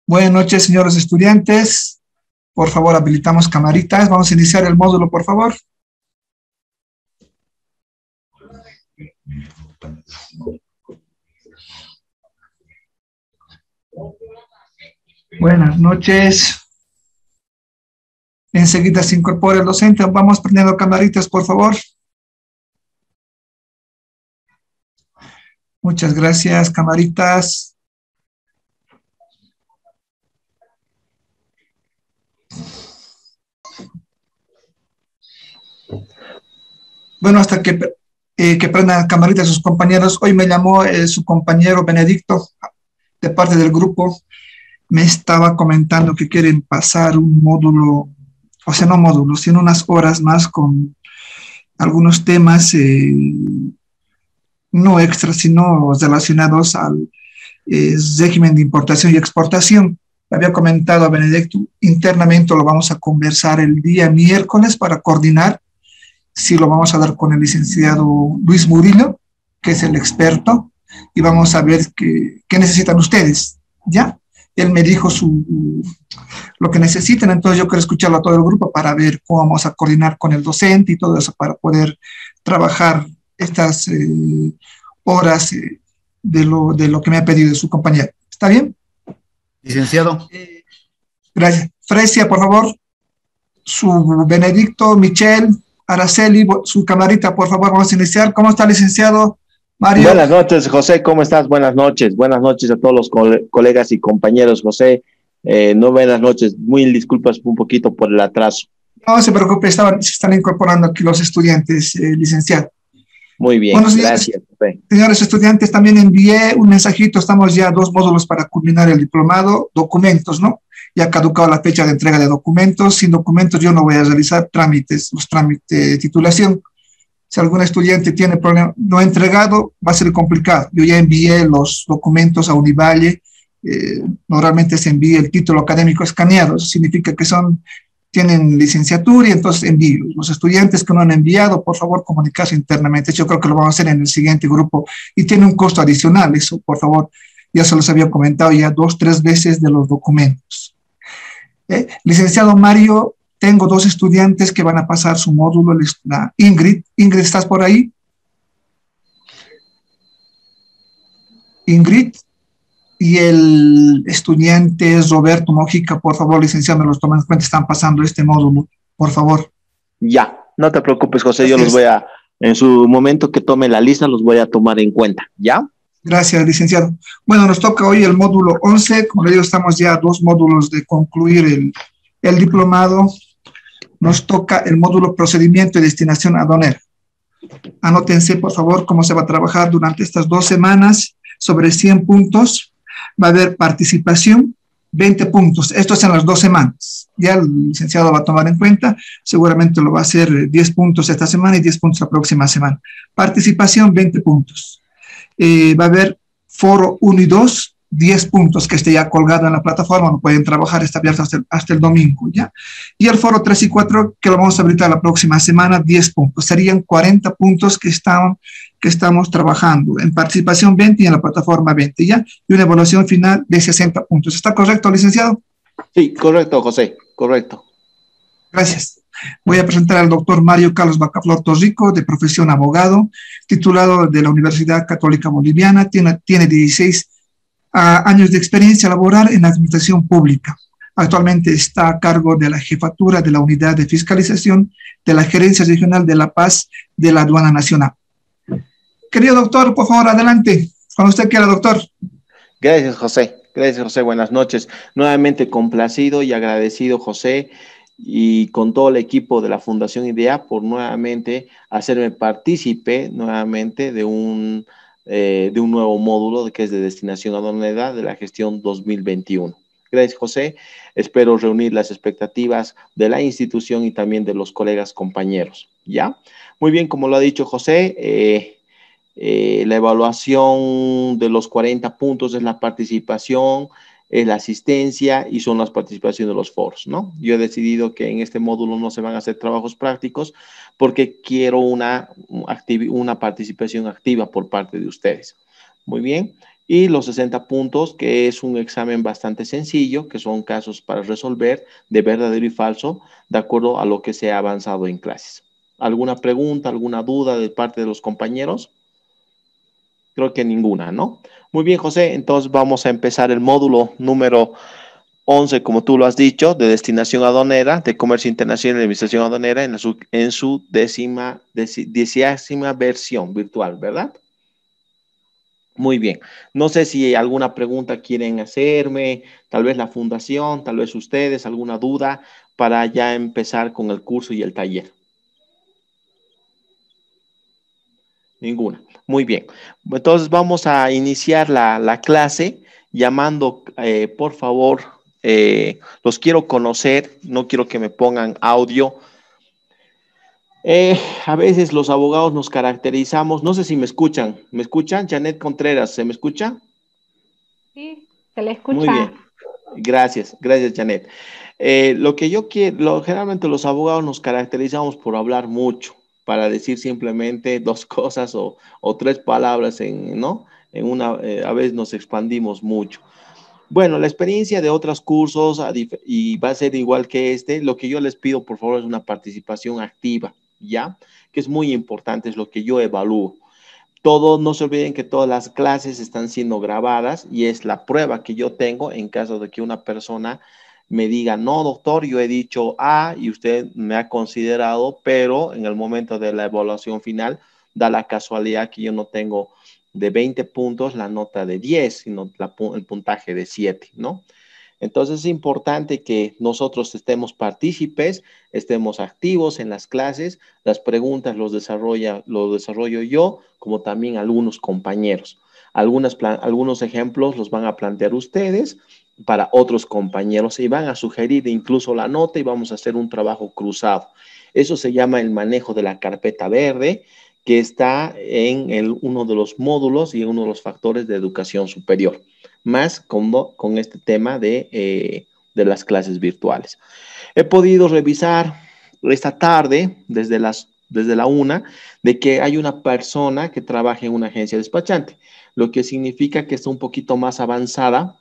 Buenas noches, señores estudiantes. Por favor, habilitamos camaritas. Vamos a iniciar el módulo, por favor. Buenas noches. Enseguida se incorpora el docente. Vamos prendiendo camaritas, por favor. Muchas gracias, camaritas. Bueno, hasta que prendan camaritas sus compañeros. Hoy me llamó su compañero Benedicto, de parte del grupo. Me estaba comentando que quieren pasar un módulo, o sea, no módulo, sino unas horas más con algunos temas no extras, sino relacionados al régimen de importación y exportación. Le había comentado a Benedicto, internamente lo vamos a conversar el día miércoles para coordinar si lo vamos a dar con el licenciado Luis Murillo, que es el experto, y vamos a ver qué necesitan ustedes, ¿ya? Él me dijo lo que necesitan, entonces yo quiero escucharlo a todo el grupo para ver cómo vamos a coordinar con el docente y todo eso para poder trabajar estas horas de lo que me ha pedido su compañero. ¿Está bien? Licenciado. Gracias. Fresia, por favor. Su Benedicto, Michelle, Araceli, su camarita, por favor, vamos a iniciar. ¿Cómo está, licenciado Mario? Buenas noches, José, ¿cómo estás? Buenas noches a todos los colegas y compañeros, José. No, buenas noches, muy disculpas un poquito por el atraso. No se preocupe, se están incorporando aquí los estudiantes, licenciado. Muy bien, bueno, gracias. Señores estudiantes, también envié un mensajito, estamos ya a 2 módulos para culminar el diplomado, documentos, ¿no? Ya ha caducado la fecha de entrega de documentos, sin documentos yo no voy a realizar los trámites de titulación. Si algún estudiante tiene problema, no ha entregado, va a ser complicado. Yo ya envié los documentos a Univalle, normalmente se envía el título académico escaneado, eso significa que tienen licenciatura y entonces envío. Los estudiantes que no han enviado, por favor, comunicarse internamente. Yo creo que lo vamos a hacer en el siguiente grupo y tiene un costo adicional, eso, por favor. Ya se los había comentado ya 2, 3 veces de los documentos. Licenciado Mario, tengo 2 estudiantes que van a pasar su módulo, la Ingrid. Ingrid, ¿estás por ahí? Ingrid. Y el estudiante Roberto Mojica, por favor, licenciado, me los toman en cuenta, están pasando este módulo, por favor. Ya, no te preocupes, José, Gracias. Yo los voy a, en su momento que tome la lista, los voy a tomar en cuenta, ¿ya? Gracias, licenciado. Bueno, nos toca hoy el módulo 11, como le digo, estamos ya a 2 módulos de concluir el diplomado. Nos toca el módulo procedimiento y destinación aduanera. Anótense, por favor, cómo se va a trabajar durante estas 2 semanas sobre 100 puntos. Va a haber participación, 20 puntos. Esto es en las 2 semanas. Ya el licenciado va a tomar en cuenta, seguramente lo va a hacer 10 puntos esta semana y 10 puntos la próxima semana. Participación, 20 puntos. Va a haber foro 1 y 2, 10 puntos que esté ya colgado en la plataforma, no pueden trabajar, está abierto hasta el domingo, ¿ya? Y el foro 3 y 4, que lo vamos a habilitar la próxima semana, 10 puntos. Serían 40 puntos que estamos trabajando. En participación 20 y en la plataforma 20, ¿ya? Y una evaluación final de 60 puntos. ¿Está correcto, licenciado? Sí, correcto, José, correcto. Gracias. Voy a presentar al doctor Mario Carlos Bacaflor Torrico, de profesión abogado, titulado de la Universidad Católica Boliviana, tiene 16 años de experiencia laboral en la administración pública. Actualmente está a cargo de la jefatura de la unidad de fiscalización de la Gerencia Regional de La Paz de la Aduana Nacional. Querido doctor, por favor, adelante. Cuando usted quiera, doctor. Gracias, José. Gracias, José. Buenas noches. Nuevamente complacido y agradecido, José, y con todo el equipo de la Fundación IDEA por nuevamente hacerme partícipe nuevamente de un nuevo módulo que es de destinación aduanera de la gestión 2021. Gracias, José. Espero reunir las expectativas de la institución y también de los colegas compañeros. ¿Ya? Muy bien, como lo ha dicho José, la evaluación de los 40 puntos es la participación, es la asistencia y son las participaciones de los foros, ¿no? Yo he decidido que en este módulo no se van a hacer trabajos prácticos porque quiero una participación activa por parte de ustedes. Muy bien. y los 60 puntos, que es un examen bastante sencillo, que son casos para resolver de verdadero y falso, de acuerdo a lo que se ha avanzado en clases. ¿Alguna pregunta, alguna duda de parte de los compañeros? Creo que ninguna, ¿no? Muy bien, José, entonces vamos a empezar el módulo número 11, como tú lo has dicho, de destinación aduanera, de comercio internacional y administración aduanera en su décima versión virtual, ¿verdad? Muy bien. No sé si alguna pregunta quieren hacerme, tal vez la fundación, tal vez ustedes, alguna duda para ya empezar con el curso y el taller. Ninguna. Muy bien. Entonces vamos a iniciar la clase llamando, por favor, los quiero conocer, no quiero que me pongan audio. A veces los abogados nos caracterizamos, no sé si me escuchan. ¿Me escuchan? Janet Contreras, ¿se me escucha? Sí, se le Muy escucha. bien. Gracias, gracias, Janet. Lo que yo quiero, generalmente los abogados nos caracterizamos por hablar mucho, para decir simplemente dos cosas o tres palabras, ¿no? A veces nos expandimos mucho. Bueno, la experiencia de otros cursos y va a ser igual que este, lo que yo les pido, por favor, es una participación activa, ¿ya? Que es muy importante, es lo que yo evalúo. Todos, no se olviden que todas las clases están siendo grabadas y es la prueba que yo tengo en caso de que una persona me diga, no, doctor, yo he dicho A y usted me ha considerado, pero en el momento de la evaluación final da la casualidad que yo no tengo de 20 puntos la nota de 10, sino el puntaje de 7, ¿no? Entonces es importante que nosotros estemos partícipes, estemos activos en las clases, las preguntas los desarrollo yo, como también algunos compañeros. Algunos ejemplos los van a plantear ustedes para otros compañeros y van a sugerir incluso la nota y vamos a hacer un trabajo cruzado. Eso se llama el manejo de la carpeta verde, que está en uno de los módulos y uno de los factores de educación superior, más con este tema de las clases virtuales. He podido revisar esta tarde, desde la una, de que hay una persona que trabaja en una agencia despachante, lo que significa que está un poquito más avanzada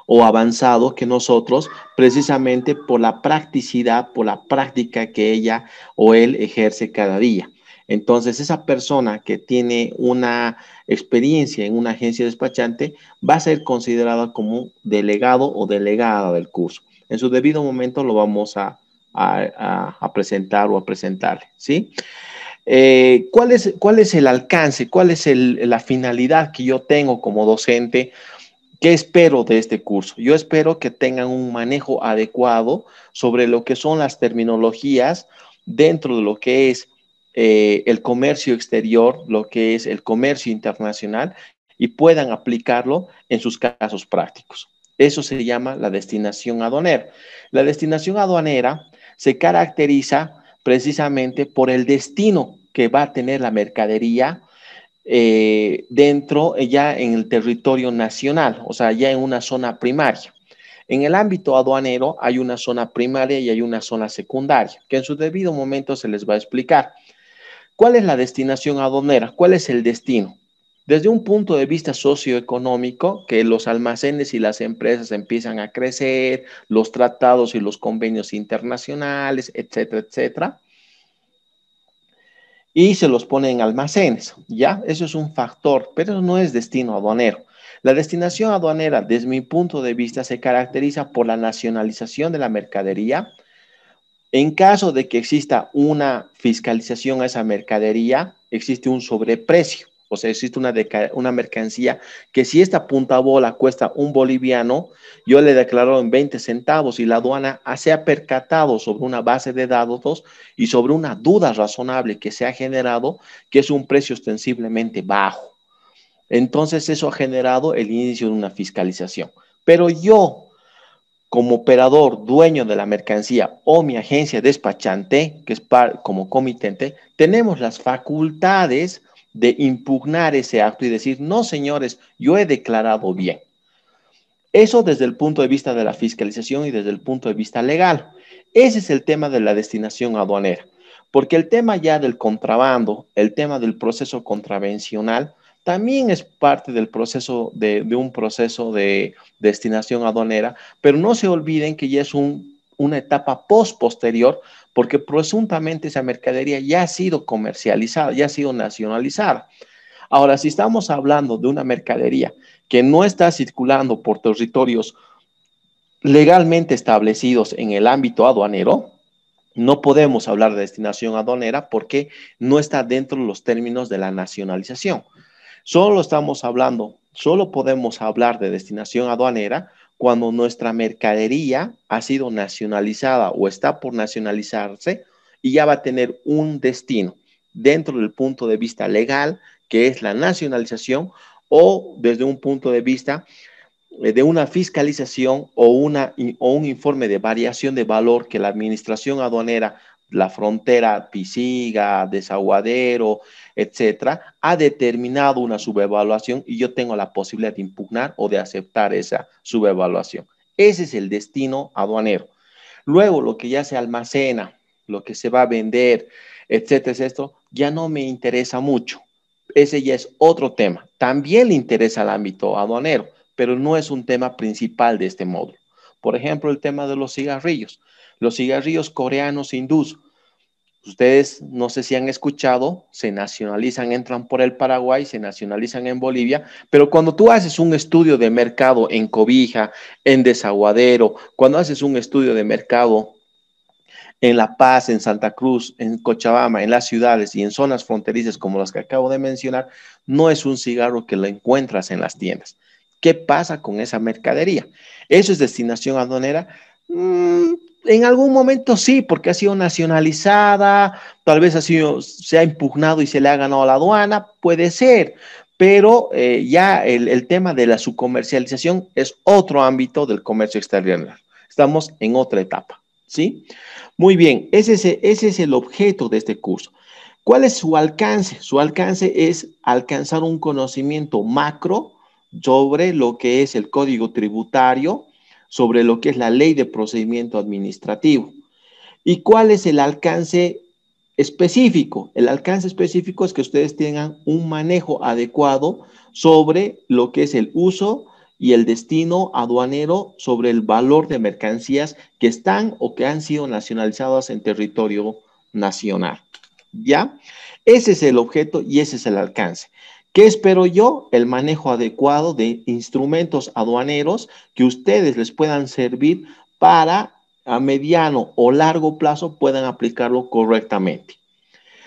o avanzado que nosotros, precisamente por la practicidad, por la práctica que ella o él ejerce cada día. Entonces, esa persona que tiene una experiencia en una agencia despachante va a ser considerada como delegado o delegada del curso. En su debido momento lo vamos a presentar o a presentarle, ¿sí? ¿Cuál es el alcance? ¿Cuál es la finalidad que yo tengo como docente? ¿Qué espero de este curso? Yo espero que tengan un manejo adecuado sobre lo que son las terminologías dentro de lo que es el comercio exterior, lo que es el comercio internacional y puedan aplicarlo en sus casos prácticos. Eso se llama la destinación aduanera. La destinación aduanera se caracteriza precisamente por el destino que va a tener la mercadería dentro, ya en el territorio nacional, o sea, ya en una zona primaria. En el ámbito aduanero hay una zona primaria y hay una zona secundaria, que en su debido momento se les va a explicar. ¿Cuál es la destinación aduanera? ¿Cuál es el destino? Desde un punto de vista socioeconómico, que los almacenes y las empresas empiezan a crecer, los tratados y los convenios internacionales, etcétera, etcétera, y se los pone en almacenes, ¿ya? Eso es un factor, pero no es destino aduanero. La destinación aduanera, desde mi punto de vista, se caracteriza por la nacionalización de la mercadería. En caso de que exista una fiscalización a esa mercadería, existe un sobreprecio. O sea, existe una mercancía que si esta punta bola cuesta $1, yo le declaro en 20 centavos y la aduana se ha percatado sobre una base de datos y sobre una duda razonable que se ha generado que es un precio ostensiblemente bajo. Entonces eso ha generado el inicio de una fiscalización. Pero yo, como operador, dueño de la mercancía o mi agencia despachante, que es como comitente, tenemos las facultades de impugnar ese acto y decir, no, señores, yo he declarado bien. Eso desde el punto de vista de la fiscalización y desde el punto de vista legal. Ese es el tema de la destinación aduanera, porque el tema ya del contrabando, el tema del proceso contravencional, también es parte del proceso de un proceso de destinación aduanera, pero no se olviden que ya es una etapa posterior, porque presuntamente esa mercadería ya ha sido comercializada, ya ha sido nacionalizada. Ahora, si estamos hablando de una mercadería que no está circulando por territorios legalmente establecidos en el ámbito aduanero, no podemos hablar de destinación aduanera porque no está dentro de los términos de la nacionalización. Solo podemos hablar de destinación aduanera cuando nuestra mercadería ha sido nacionalizada o está por nacionalizarse y ya va a tener un destino dentro del punto de vista legal, que es la nacionalización, o desde un punto de vista de una fiscalización o un informe de variación de valor que la administración aduanera, la frontera, Pisiga, Desaguadero, etcétera, ha determinado una subevaluación y yo tengo la posibilidad de impugnar o de aceptar esa subevaluación. Ese es el destino aduanero. Luego, lo que ya se almacena, lo que se va a vender, etcétera, es esto, ya no me interesa mucho. Ese ya es otro tema. También le interesa al ámbito aduanero, pero no es un tema principal de este módulo. Por ejemplo, el tema de los cigarrillos. Los cigarrillos coreanos hindús. Ustedes no sé si han escuchado, se nacionalizan, entran por el Paraguay, se nacionalizan en Bolivia, pero cuando tú haces un estudio de mercado en Cobija, en Desaguadero, cuando haces un estudio de mercado en La Paz, en Santa Cruz, en Cochabamba, en las ciudades y en zonas fronterizas como las que acabo de mencionar, no es un cigarro que lo encuentras en las tiendas. ¿Qué pasa con esa mercadería? ¿Eso es destinación aduanera? En algún momento sí, porque ha sido nacionalizada, tal vez se ha impugnado y se le ha ganado a la aduana, puede ser, pero ya el tema de la subcomercialización es otro ámbito del comercio exterior. Estamos en otra etapa, ¿sí? Muy bien, ese es el objeto de este curso. ¿Cuál es su alcance? Su alcance es alcanzar un conocimiento macro sobre lo que es el código tributario, sobre lo que es la ley de procedimiento administrativo. ¿Y cuál es el alcance específico? El alcance específico es que ustedes tengan un manejo adecuado sobre lo que es el uso y el destino aduanero sobre el valor de mercancías que están o que han sido nacionalizadas en territorio nacional. ¿Ya? Ese es el objeto y ese es el alcance. ¿Qué espero yo? El manejo adecuado de instrumentos aduaneros que ustedes les puedan servir para a mediano o largo plazo puedan aplicarlo correctamente.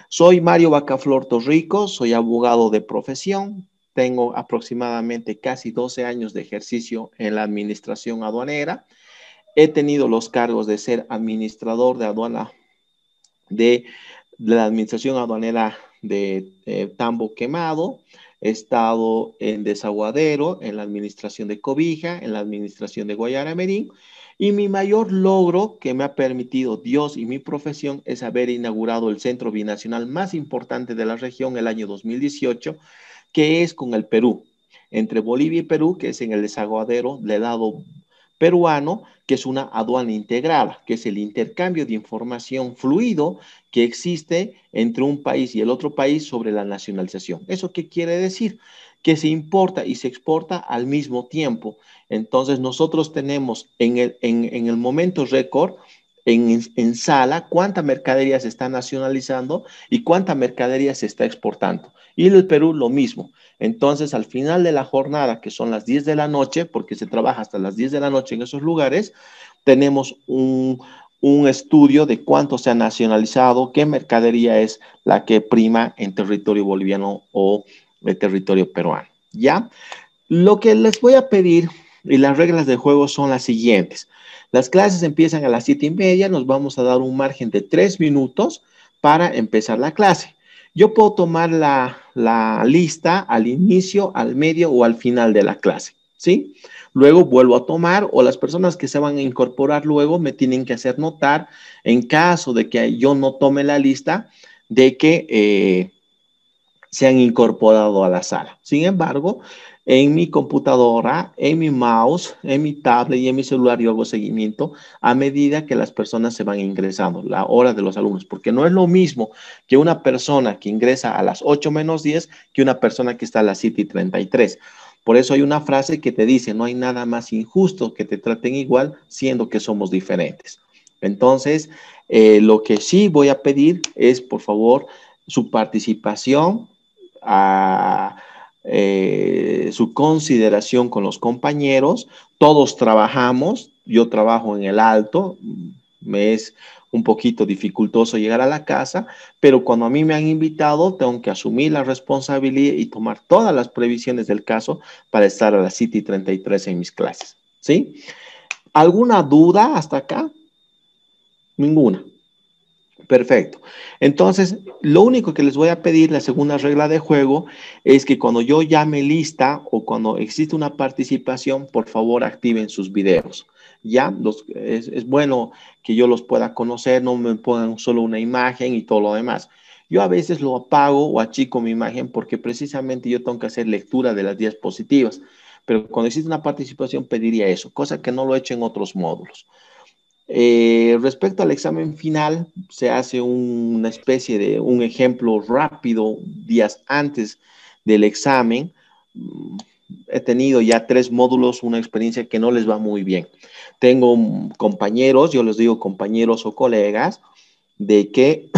Soy Mario Bacaflor Torrico, soy abogado de profesión, tengo aproximadamente casi 12 años de ejercicio en la administración aduanera. He tenido los cargos de ser administrador de aduana de la administración aduanera de Tambo Quemado. He estado en Desaguadero, en la administración de Cobija, en la administración de Guayara Merín. Y mi mayor logro que me ha permitido Dios y mi profesión es haber inaugurado el centro binacional más importante de la región el año 2018, que es con el Perú, entre Bolivia y Perú, que es en el Desaguadero del lado peruano, que es una aduana integrada, que es el intercambio de información fluido que existe entre un país y el otro país sobre la nacionalización. ¿Eso qué quiere decir? Que se importa y se exporta al mismo tiempo. Entonces nosotros tenemos en el momento récord, en sala, cuánta mercadería se está nacionalizando y cuánta mercadería se está exportando. Y en el Perú lo mismo. Entonces, al final de la jornada, que son las 10 de la noche, porque se trabaja hasta las 10 de la noche en esos lugares, tenemos un estudio de cuánto se ha nacionalizado, qué mercadería es la que prima en territorio boliviano o de territorio peruano. ¿Ya? Lo que les voy a pedir y las reglas de juego son las siguientes. Las clases empiezan a las 7:30, nos vamos a dar un margen de 3 minutos para empezar la clase. Yo puedo tomar la lista al inicio, al medio o al final de la clase, ¿sí? Luego vuelvo a tomar o las personas que se van a incorporar luego me tienen que hacer notar en caso de que yo no tome la lista de que se han incorporado a la sala. Sin embargo, en mi computadora, en mi mouse, en mi tablet y en mi celular yo hago seguimiento a medida que las personas se van ingresando, la hora de los alumnos, porque no es lo mismo que una persona que ingresa a las 8 menos 10 que una persona que está a las 7:33. Por eso hay una frase que te dice, no hay nada más injusto que te traten igual siendo que somos diferentes. Entonces, lo que sí voy a pedir es, por favor, su participación, su consideración con los compañeros. Todos trabajamos, yo trabajo en el alto, me es un poquito dificultoso llegar a la casa, pero cuando a mí me han invitado, tengo que asumir la responsabilidad y tomar todas las previsiones del caso para estar a las 7:33 en mis clases. ¿Sí? ¿Alguna duda hasta acá? Ninguna. Perfecto. Entonces, lo único que les voy a pedir, la segunda regla de juego, es que cuando yo llame lista o cuando existe una participación, por favor activen sus videos. Ya, es bueno que yo los pueda conocer, no me pongan solo una imagen y todo lo demás. Yo a veces lo apago o achico mi imagen porque precisamente yo tengo que hacer lectura de las diapositivas, pero cuando existe una participación pediría eso, cosa que no lo he hecho en otros módulos. Respecto al examen final, se hace una especie de un ejemplo rápido días antes del examen. He tenido ya 3 módulos, una experiencia que no les va muy bien. Tengo compañeros, yo les digo compañeros o colegas, de que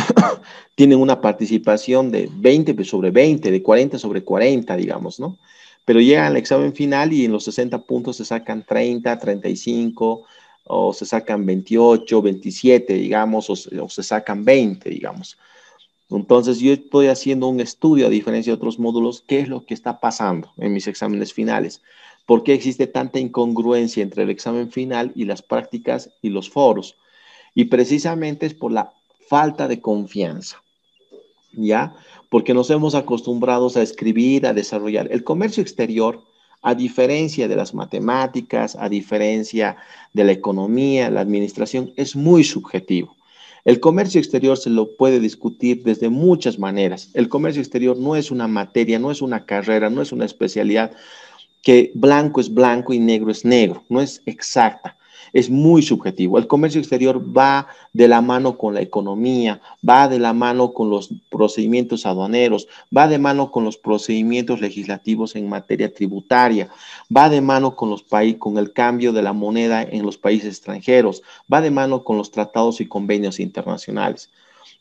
tienen una participación de 20 sobre 20, de 40 sobre 40, digamos, ¿no? Pero llegan al examen final y en los 60 puntos se sacan 30, 35, o se sacan 28, 27, digamos, o se sacan 20, digamos. Entonces, yo estoy haciendo un estudio, a diferencia de otros módulos, qué es lo que está pasando en mis exámenes finales. ¿Por qué existe tanta incongruencia entre el examen final y las prácticas y los foros? Y precisamente es por la falta de confianza, ¿ya? Porque nos hemos acostumbrado a escribir, a desarrollar. El comercio exterior, a diferencia de las matemáticas, a diferencia de la economía, la administración, es muy subjetivo. El comercio exterior se lo puede discutir desde muchas maneras. El comercio exterior no es una materia, no es una carrera, no es una especialidad que blanco es blanco y negro es negro, no es exacta, es muy subjetivo. El comercio exterior va de la mano con la economía, va de la mano con los procedimientos aduaneros, va de mano con los procedimientos legislativos en materia tributaria, va de mano con con el cambio de la moneda en los países extranjeros, va de mano con los tratados y convenios internacionales.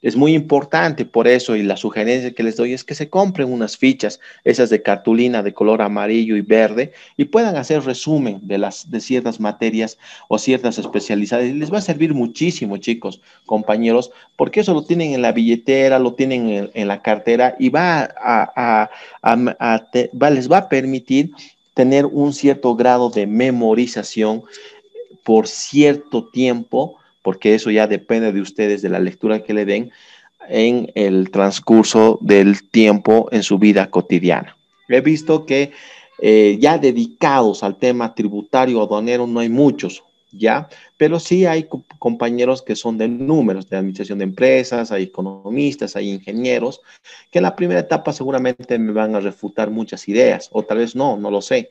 Es muy importante por eso, y la sugerencia que les doy es que se compren unas fichas, esas de cartulina de color amarillo y verde, y puedan hacer resumen de ciertas materias o ciertas especialidades. Les va a servir muchísimo, chicos, compañeros, porque eso lo tienen en la billetera, lo tienen en la cartera y les va a permitir tener un cierto grado de memorización por cierto tiempo, porque eso ya depende de ustedes, de la lectura que le den en el transcurso del tiempo en su vida cotidiana. He visto que ya dedicados al tema tributario aduanero no hay muchos, ¿ya? Pero sí hay compañeros que son de números, de administración de empresas, hay economistas, hay ingenieros, que en la primera etapa seguramente me van a refutar muchas ideas, o tal vez no, no lo sé.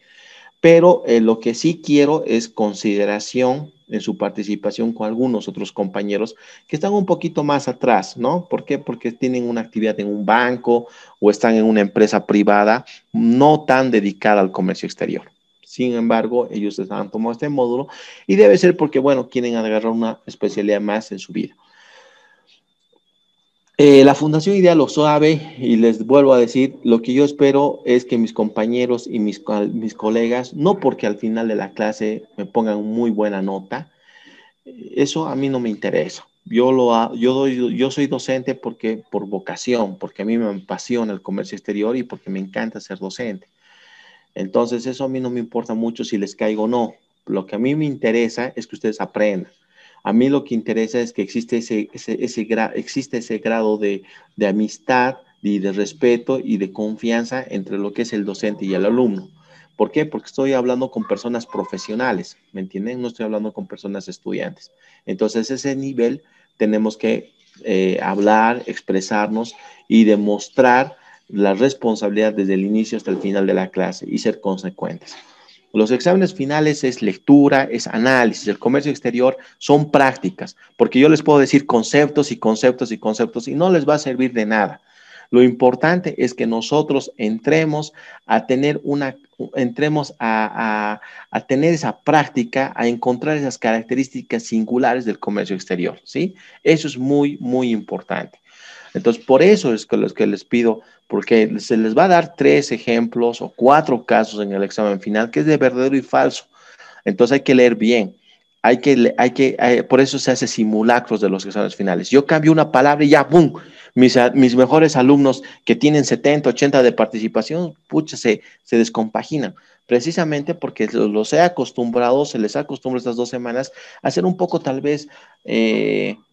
Pero lo que sí quiero es consideración en su participación con algunos otros compañeros que están un poquito más atrás, ¿no? ¿Por qué? Porque tienen una actividad en un banco o están en una empresa privada no tan dedicada al comercio exterior. Sin embargo, ellos han tomado este módulo y debe ser porque, bueno, quieren agarrar una especialidad más en su vida. La Fundación IDEA lo sabe y les vuelvo a decir, lo que yo espero es que mis compañeros y mis colegas, no porque al final de la clase me pongan muy buena nota, eso a mí no me interesa. Yo soy docente por vocación, porque a mí me apasiona el comercio exterior y porque me encanta ser docente. Entonces eso a mí no me importa mucho si les caigo o no. Lo que a mí me interesa es que ustedes aprendan. A mí lo que interesa es que existe ese grado de amistad y de respeto y de confianza entre lo que es el docente y el alumno. ¿Por qué? Porque estoy hablando con personas profesionales, ¿me entienden? No estoy hablando con personas estudiantes. Entonces, ese nivel tenemos que hablar, expresarnos y demostrar la responsabilidad desde el inicio hasta el final de la clase y ser consecuentes. Los exámenes finales es lectura, es análisis. El comercio exterior son prácticas, porque yo les puedo decir conceptos y conceptos y conceptos y no les va a servir de nada. Lo importante es que nosotros entremos a tener a tener esa práctica, a encontrar esas características singulares del comercio exterior, ¿sí? Eso es muy, muy importante. Entonces, por eso es que los que les pido, porque se les va a dar 3 ejemplos o 4 casos en el examen final, que es de verdadero y falso. Entonces hay que leer bien. Por eso se hace simulacros de los exámenes finales. Yo cambio una palabra y ya, ¡boom! Mis mejores alumnos que tienen 70, 80 de participación, pucha, se descompaginan. Precisamente porque los he acostumbrado, se les acostumbra estas 2 semanas a ser un poco tal vez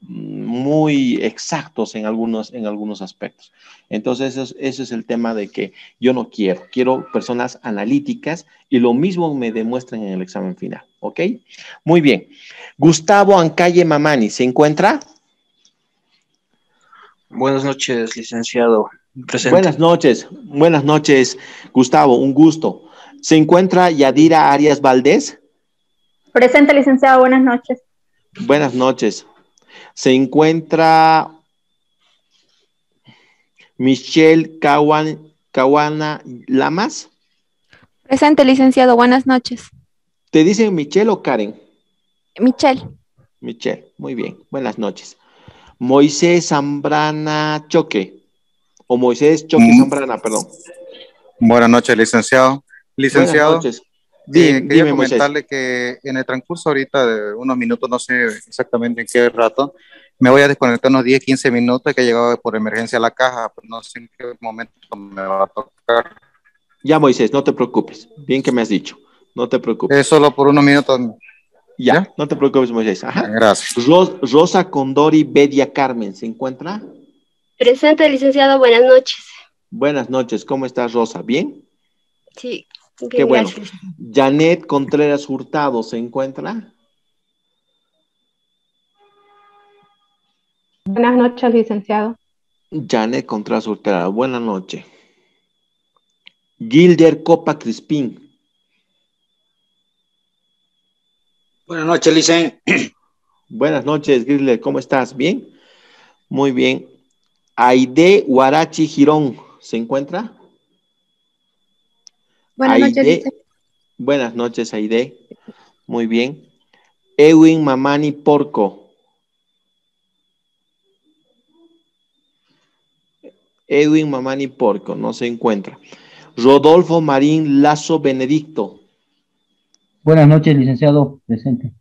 muy exactos en algunos aspectos. Entonces, eso es el tema de que yo no quiero personas analíticas y lo mismo me demuestran en el examen final, ¿ok? Muy bien. Gustavo Ancalle Mamani, ¿se encuentra? Buenas noches, licenciado. Presente. Buenas noches, Gustavo, un gusto. ¿Se encuentra Yadira Arias Valdés? Presente, licenciado, buenas noches. Buenas noches. ¿Se encuentra Michelle Caguana Lamas? Presente, licenciado, buenas noches. ¿Te dicen Michelle o Karen? Michelle. Michelle, muy bien, buenas noches. Moisés Zambrana Choque, o Moisés Choque Zambrana, perdón. Buenas noches, licenciado. Licenciado, Buenas noches. quería Dime, comentarle Moisés. que en el transcurso ahorita de unos minutos, no sé exactamente en qué rato, me voy a desconectar unos 10, 15 minutos que he llegado por emergencia a la caja, pero no sé en qué momento me va a tocar. Ya, Moisés, no te preocupes. Bien que me has dicho. No te preocupes. Es solo por unos minutos. Ya, no te preocupes, Moisés. Ajá. Gracias. Rosa Condori Bedia Carmen, ¿se encuentra? Presente, licenciado, buenas noches. Buenas noches, ¿cómo estás, Rosa? ¿Bien? Sí, bien, Qué bueno. gracias. Janet Contreras Hurtado, ¿se encuentra? Buenas noches, licenciado. Janet Contreras Hurtado, buenas noches. Gilder Copa Crispín. Buenas noches, Licen. Buenas noches, Gilder, ¿cómo estás? ¿Bien? Muy bien. Aide Huarachi Girón, ¿se encuentra? Buenas noches, Aide. licenciado. Buenas noches, Aide. Muy bien. Edwin Mamani Porco. Edwin Mamani Porco, no se encuentra. Rodolfo Marín Lazo Benedicto. Buenas noches, licenciado. Presente.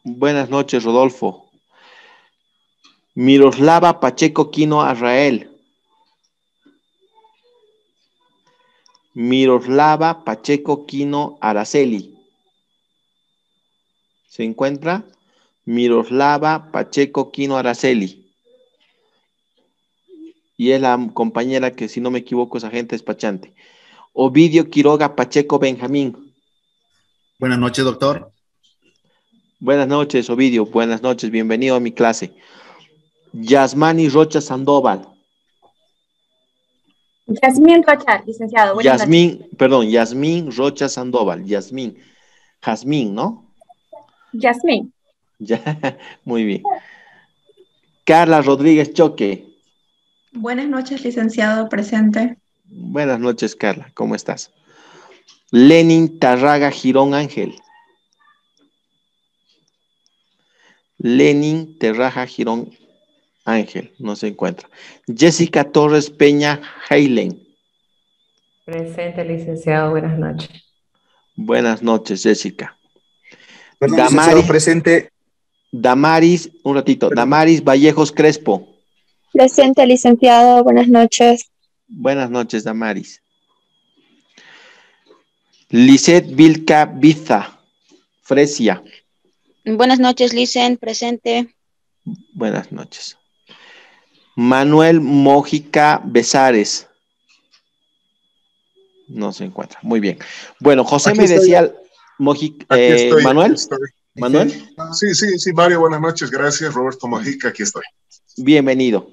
Buenas noches, Rodolfo. Miroslava Pacheco Quino Arrael. Miroslava Pacheco Quino Araceli. ¿Se encuentra? Miroslava Pacheco Quino Araceli. Y es la compañera que, si no me equivoco, es agente despachante. Ovidio Quiroga Pacheco Benjamín. Buenas noches, doctor. Buenas noches, Ovidio. Buenas noches. Bienvenido a mi clase. Yasmani Rocha Sandoval. Yasmín Rocha, licenciado, buenas noches. Yasmín Rocha Sandoval. Jazmín, ¿no? Yasmín. Ya, muy bien. Carla Rodríguez Choque. Buenas noches, licenciado, presente. Buenas noches, Carla. ¿Cómo estás? Lenin Tarraga Girón Ángel. Lenin Terraja Girón Ángel, no se encuentra. Jessica Torres Peña Heilen. Presente, licenciado, buenas noches. Buenas noches, Jessica. Perdón, licenciado, presente. Damaris, un ratito. Perdón. Damaris Vallejos Crespo. Presente, licenciado, buenas noches. Buenas noches, Damaris. Lisette Vilca Biza, Fresia. Buenas noches, Licen, presente. Buenas noches. Manuel Mojica Besares. No se encuentra. Muy bien. Bueno, José Aquí me estoy. decía, Manuel. Manuel. Sí, Mario, buenas noches. Gracias, Roberto Mojica, aquí estoy. Bienvenido.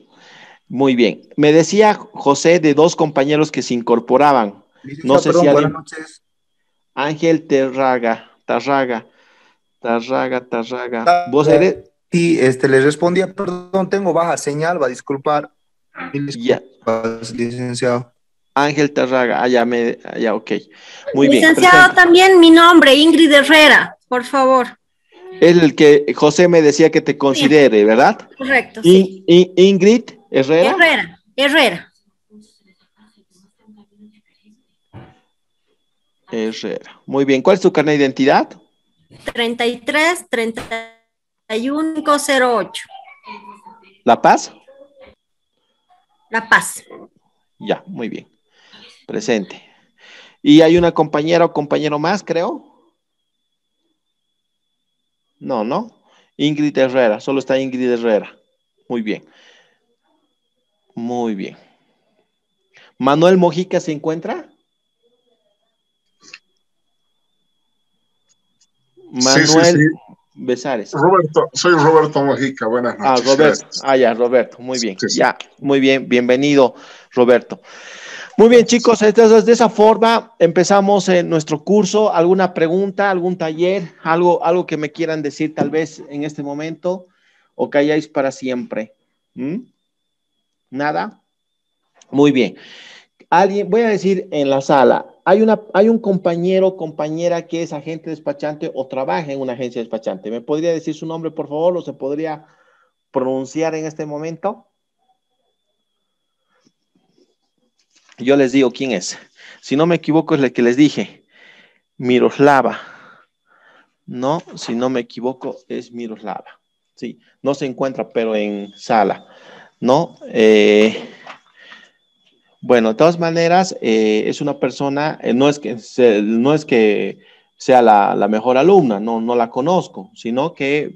Muy bien. Me decía José de dos compañeros que se incorporaban. No sé si alguien... Buenas noches. Ángel Tarraga. ¿Vos eres? Sí, le respondía, perdón, tengo baja señal, va a disculpar. Mil Ya. disculpas, licenciado. Ángel Tarraga, ya, ok. Muy bien. Licenciado, también mi nombre, Ingrid Herrera, por favor. Es el que José me decía que te considere, sí. ¿Verdad? Correcto, sí. Ingrid Herrera. Herrera. Muy bien. ¿Cuál es tu carnet de identidad? 33-31-08. ¿La Paz? La Paz. Ya, muy bien. Presente. ¿Y hay una compañera o compañero más, creo? No. Ingrid Herrera, solo está Ingrid Herrera. Muy bien. Muy bien. ¿Manuel Mojica se encuentra? Manuel sí. Besares. Soy Roberto Mojica, buenas noches. Roberto. Ya, Roberto, muy bien. Sí. Ya, muy bien, bienvenido, Roberto. Muy bien, chicos, entonces de esa forma empezamos nuestro curso. ¿Alguna pregunta, algún taller, algo que me quieran decir tal vez en este momento o calláis para siempre? ¿Nada? Muy bien. Voy a decir en la sala, hay un compañero o compañera que es agente despachante o trabaja en una agencia despachante. ¿Me podría decir su nombre, por favor, o se podría pronunciar en este momento? Yo les digo quién es. Si no me equivoco, es el que les dije. Miroslava. No, si no me equivoco, es Miroslava. Sí, no se encuentra, pero en sala. ¿No? Bueno, de todas maneras, es una persona, no es que sea la mejor alumna, no la conozco, sino que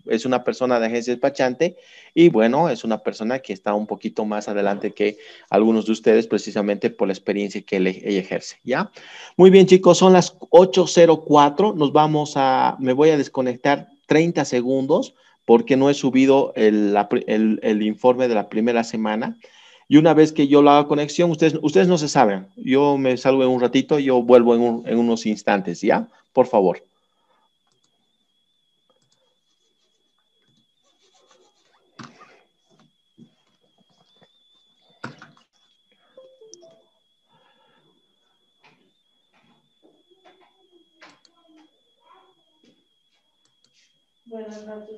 es una persona de agencia despachante y bueno, es una persona que está un poquito más adelante que algunos de ustedes precisamente por la experiencia que ella ejerce, ¿ya? Muy bien, chicos, son las 8:04, me voy a desconectar 30 segundos porque no he subido el informe de la primera semana. Y una vez que yo lo haga conexión, ustedes no se saben. Yo me salgo en un ratito y yo vuelvo en unos instantes, ¿ya? Por favor. Buenas noches.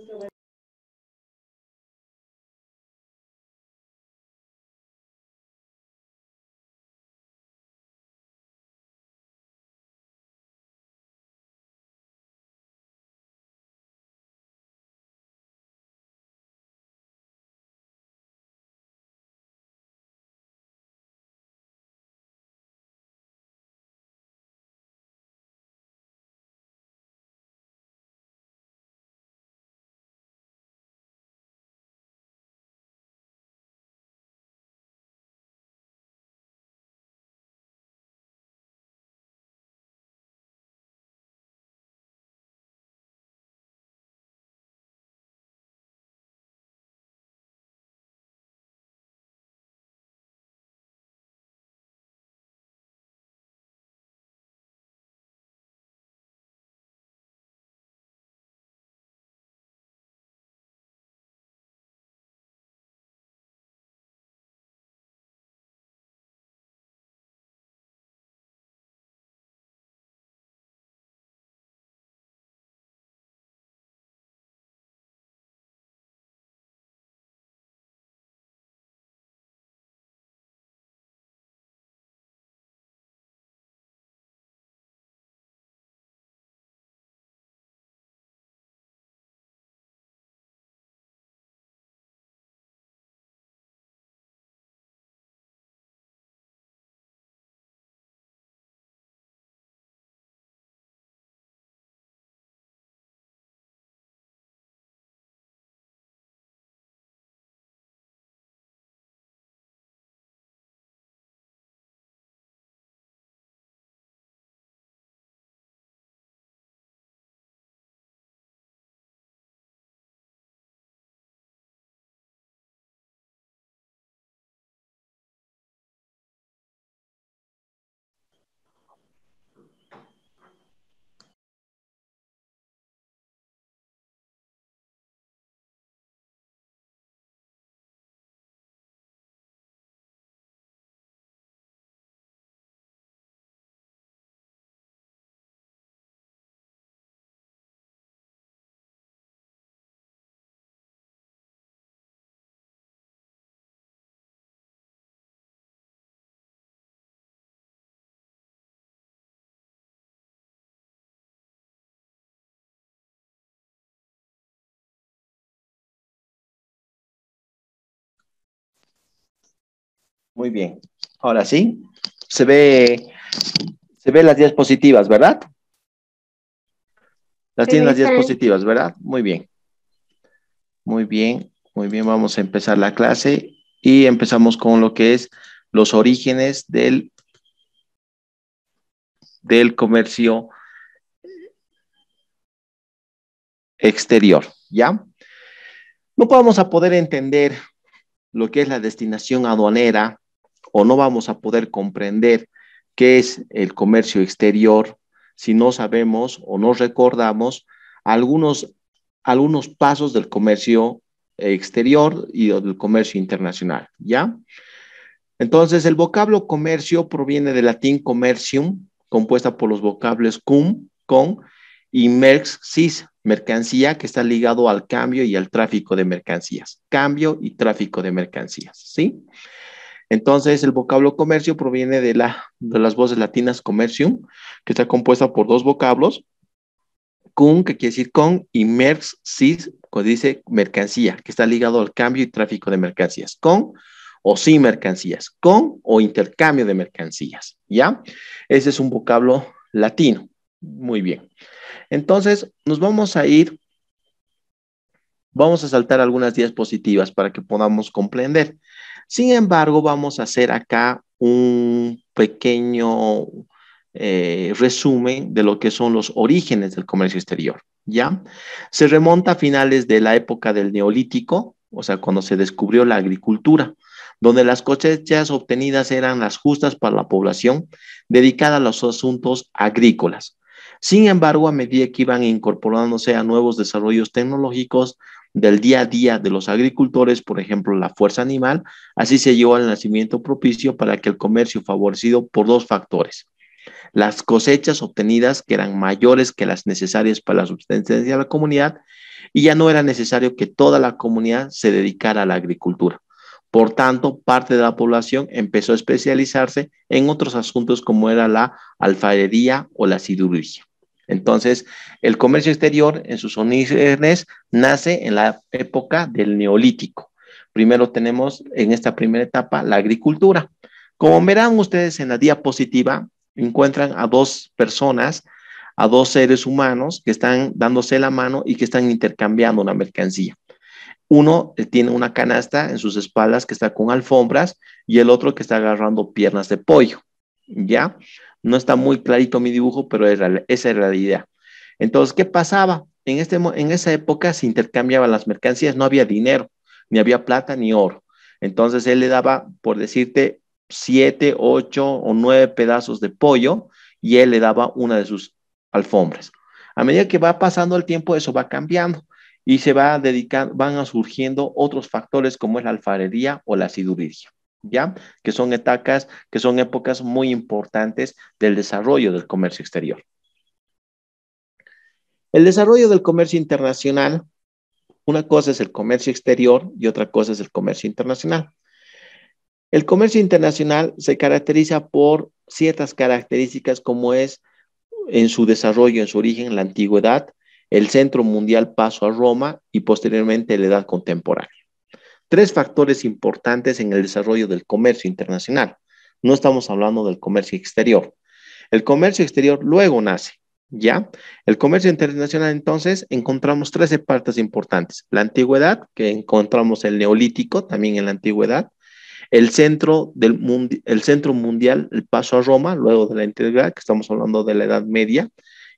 Muy bien. Ahora sí, se ve las diapositivas, ¿verdad? Tienen las diapositivas, ¿verdad? Muy bien. Muy bien, muy bien. Vamos a empezar la clase y empezamos con lo que es los orígenes del comercio exterior, ¿ya? No vamos a poder entender lo que es la destinación aduanera o no vamos a poder comprender qué es el comercio exterior si no sabemos o no recordamos algunos pasos del comercio exterior y del comercio internacional, ¿ya? Entonces, el vocablo comercio proviene del latín commercium, compuesta por los vocablos cum, con, y merx, sis, mercancía, que está ligado al cambio y al tráfico de mercancías. Cambio y tráfico de mercancías, ¿sí? Entonces, el vocablo comercio proviene de las voces latinas commercium, que está compuesta por dos vocablos, cum, que quiere decir con, y merx, sis, que dice mercancía, que está ligado al cambio y tráfico de mercancías. Con o sin mercancías, con o intercambio de mercancías, ¿ya? Ese es un vocablo latino. Muy bien. Entonces, vamos a saltar algunas diapositivas para que podamos comprender. Sin embargo, vamos a hacer acá un pequeño resumen de lo que son los orígenes del comercio exterior, ¿ya? Se remonta a finales de la época del Neolítico, o sea, cuando se descubrió la agricultura, donde las cosechas obtenidas eran las justas para la población dedicada a los asuntos agrícolas. Sin embargo, a medida que iban incorporándose a nuevos desarrollos tecnológicos del día a día de los agricultores, por ejemplo, la fuerza animal, así se llegó al nacimiento propicio para que el comercio favorecido por dos factores. Las cosechas obtenidas, que eran mayores que las necesarias para la subsistencia de la comunidad, y ya no era necesario que toda la comunidad se dedicara a la agricultura. Por tanto, parte de la población empezó a especializarse en otros asuntos como era la alfarería o la siderurgia. Entonces, el comercio exterior en sus orígenes nace en la época del Neolítico. Primero tenemos en esta primera etapa la agricultura. Como verán ustedes en la diapositiva, encuentran a dos personas, a dos seres humanos que están dándose la mano y que están intercambiando una mercancía. Uno tiene una canasta en sus espaldas que está con alfombras y el otro que está agarrando piernas de pollo, ¿ya? No está muy clarito mi dibujo, pero esa era la idea. Entonces, ¿qué pasaba? En esa época se intercambiaban las mercancías, no había dinero, ni había plata ni oro. Entonces, él le daba, por decirte, 7, 8 o 9 pedazos de pollo y él le daba una de sus alfombras. A medida que va pasando el tiempo, eso va cambiando y van surgiendo otros factores como es la alfarería o la siderurgia, ¿ya? Que son épocas muy importantes del desarrollo del comercio exterior. El desarrollo del comercio internacional, una cosa es el comercio exterior y otra cosa es el comercio internacional. El comercio internacional se caracteriza por ciertas características como es en su desarrollo, en su origen, la antigüedad, el centro mundial paso a Roma y posteriormente la edad contemporánea. Tres factores importantes en el desarrollo del comercio internacional. No estamos hablando del comercio exterior. El comercio exterior luego nace, ¿ya? El comercio internacional, entonces, encontramos 13 partes importantes. La antigüedad, que encontramos el neolítico, también en la antigüedad. El centro mundial, el paso a Roma, luego de la antigüedad, que estamos hablando de la Edad Media,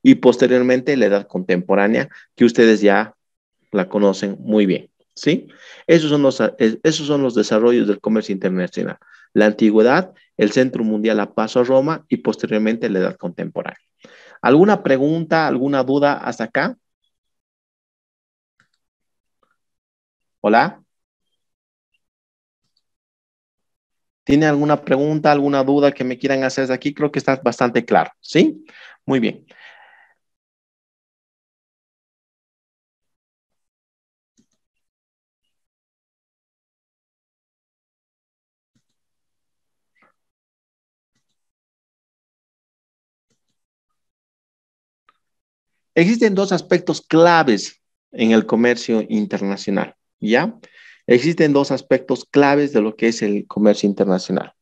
y posteriormente la edad contemporánea, que ustedes ya la conocen muy bien, ¿sí? Esos son los desarrollos del comercio internacional. La antigüedad, el centro mundial a paso a Roma y posteriormente la edad contemporánea. ¿Alguna pregunta, alguna duda hasta acá? ¿Hola? ¿Tiene alguna pregunta, alguna duda que me quieran hacer de aquí? Creo que está bastante claro, ¿sí? Muy bien. Existen dos aspectos claves en el comercio internacional, ¿ya? Existen dos aspectos claves de lo que es el comercio internacional.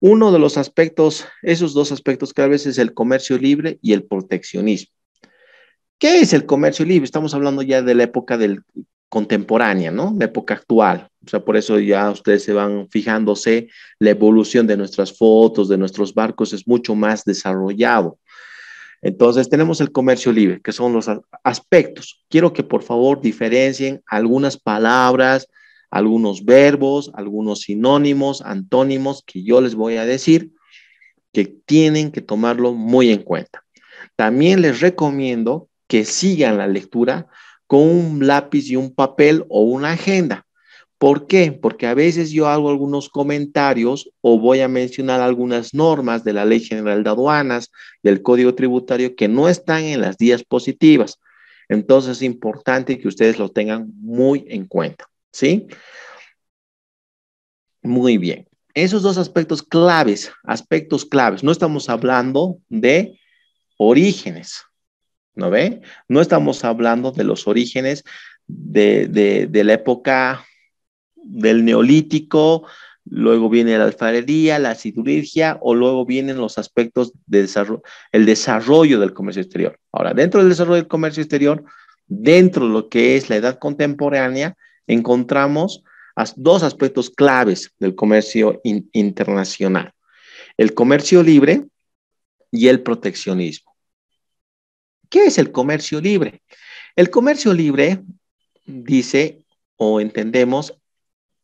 Uno de los aspectos, esos dos aspectos claves es el comercio libre y el proteccionismo. ¿Qué es el comercio libre? Estamos hablando ya de la época contemporánea, ¿no? La época actual. O sea, por eso ya ustedes se van fijándose, la evolución de nuestras fotos, de nuestros barcos es mucho más desarrollado. Entonces, tenemos el comercio libre, que son los aspectos. Quiero que por favor diferencien algunas palabras, algunos verbos, algunos sinónimos, antónimos que yo les voy a decir que tienen que tomarlo muy en cuenta. También les recomiendo que sigan la lectura con un lápiz y un papel o una agenda. ¿Por qué? Porque a veces yo hago algunos comentarios o voy a mencionar algunas normas de la Ley General de Aduanas, del Código Tributario, que no están en las diapositivas. Entonces es importante que ustedes lo tengan muy en cuenta, ¿sí? Muy bien. Esos dos aspectos claves, no estamos hablando de orígenes, ¿no ve? No estamos hablando de los orígenes de la época del Neolítico, luego viene la alfarería, la siderurgia, o luego vienen los aspectos de desarrollo del comercio exterior. Ahora, dentro del desarrollo del comercio exterior, dentro de lo que es la edad contemporánea, encontramos dos aspectos claves del comercio internacional: el comercio libre y el proteccionismo. ¿Qué es el comercio libre? El comercio libre, dice o entendemos,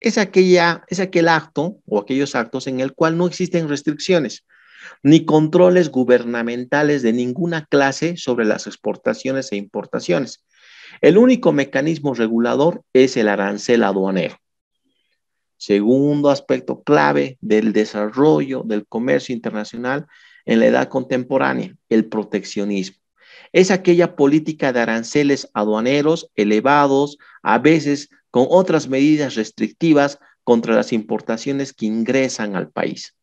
es aquel acto o aquellos actos en el cual no existen restricciones ni controles gubernamentales de ninguna clase sobre las exportaciones e importaciones. El único mecanismo regulador es el arancel aduanero. Segundo aspecto clave del desarrollo del comercio internacional en la edad contemporánea, el proteccionismo. Es aquella política de aranceles aduaneros elevados, a veces con otras medidas restrictivas contra las importaciones que ingresan al país.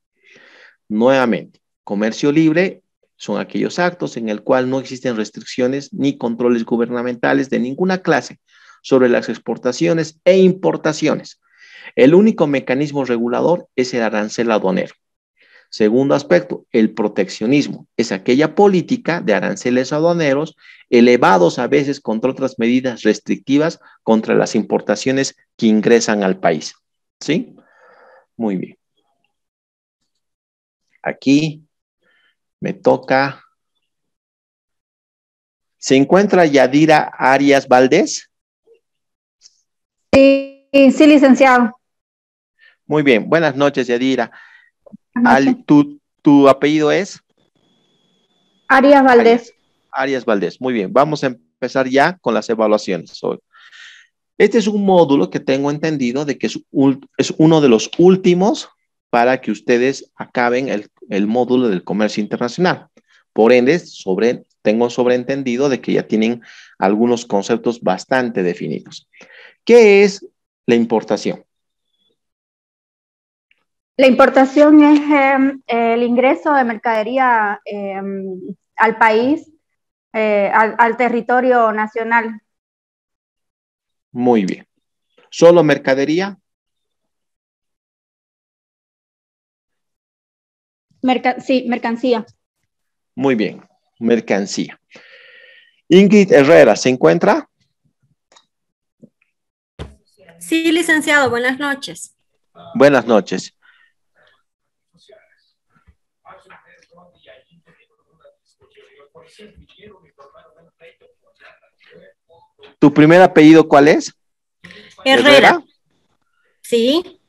Nuevamente, comercio libre son aquellos actos en el cual no existen restricciones ni controles gubernamentales de ninguna clase sobre las exportaciones e importaciones. El único mecanismo regulador es el arancel aduanero. Segundo aspecto, el proteccionismo. Es aquella política de aranceles aduaneros elevados a veces contra otras medidas restrictivas contra las importaciones que ingresan al país. ¿Sí? Muy bien. Aquí me toca. ¿Se encuentra Yadira Arias Valdés? Sí, licenciado. Muy bien. Buenas noches, Yadira. ¿Tu apellido es? Arias Valdés. Arias Valdés. Muy bien. Vamos a empezar ya con las evaluaciones hoy. Este es un módulo que tengo entendido de que es uno de los últimos para que ustedes acaben el módulo del comercio internacional. Por ende, tengo sobreentendido de que ya tienen algunos conceptos bastante definidos. ¿Qué es la importación? La importación es el ingreso de mercadería al país, al territorio nacional. Muy bien. ¿Solo mercadería? Sí, mercancía. Muy bien, mercancía. Ingrid Herrera, ¿se encuentra? Sí, licenciado, buenas noches. Buenas noches. ¿Tu primer apellido cuál es? Herrera. Sí.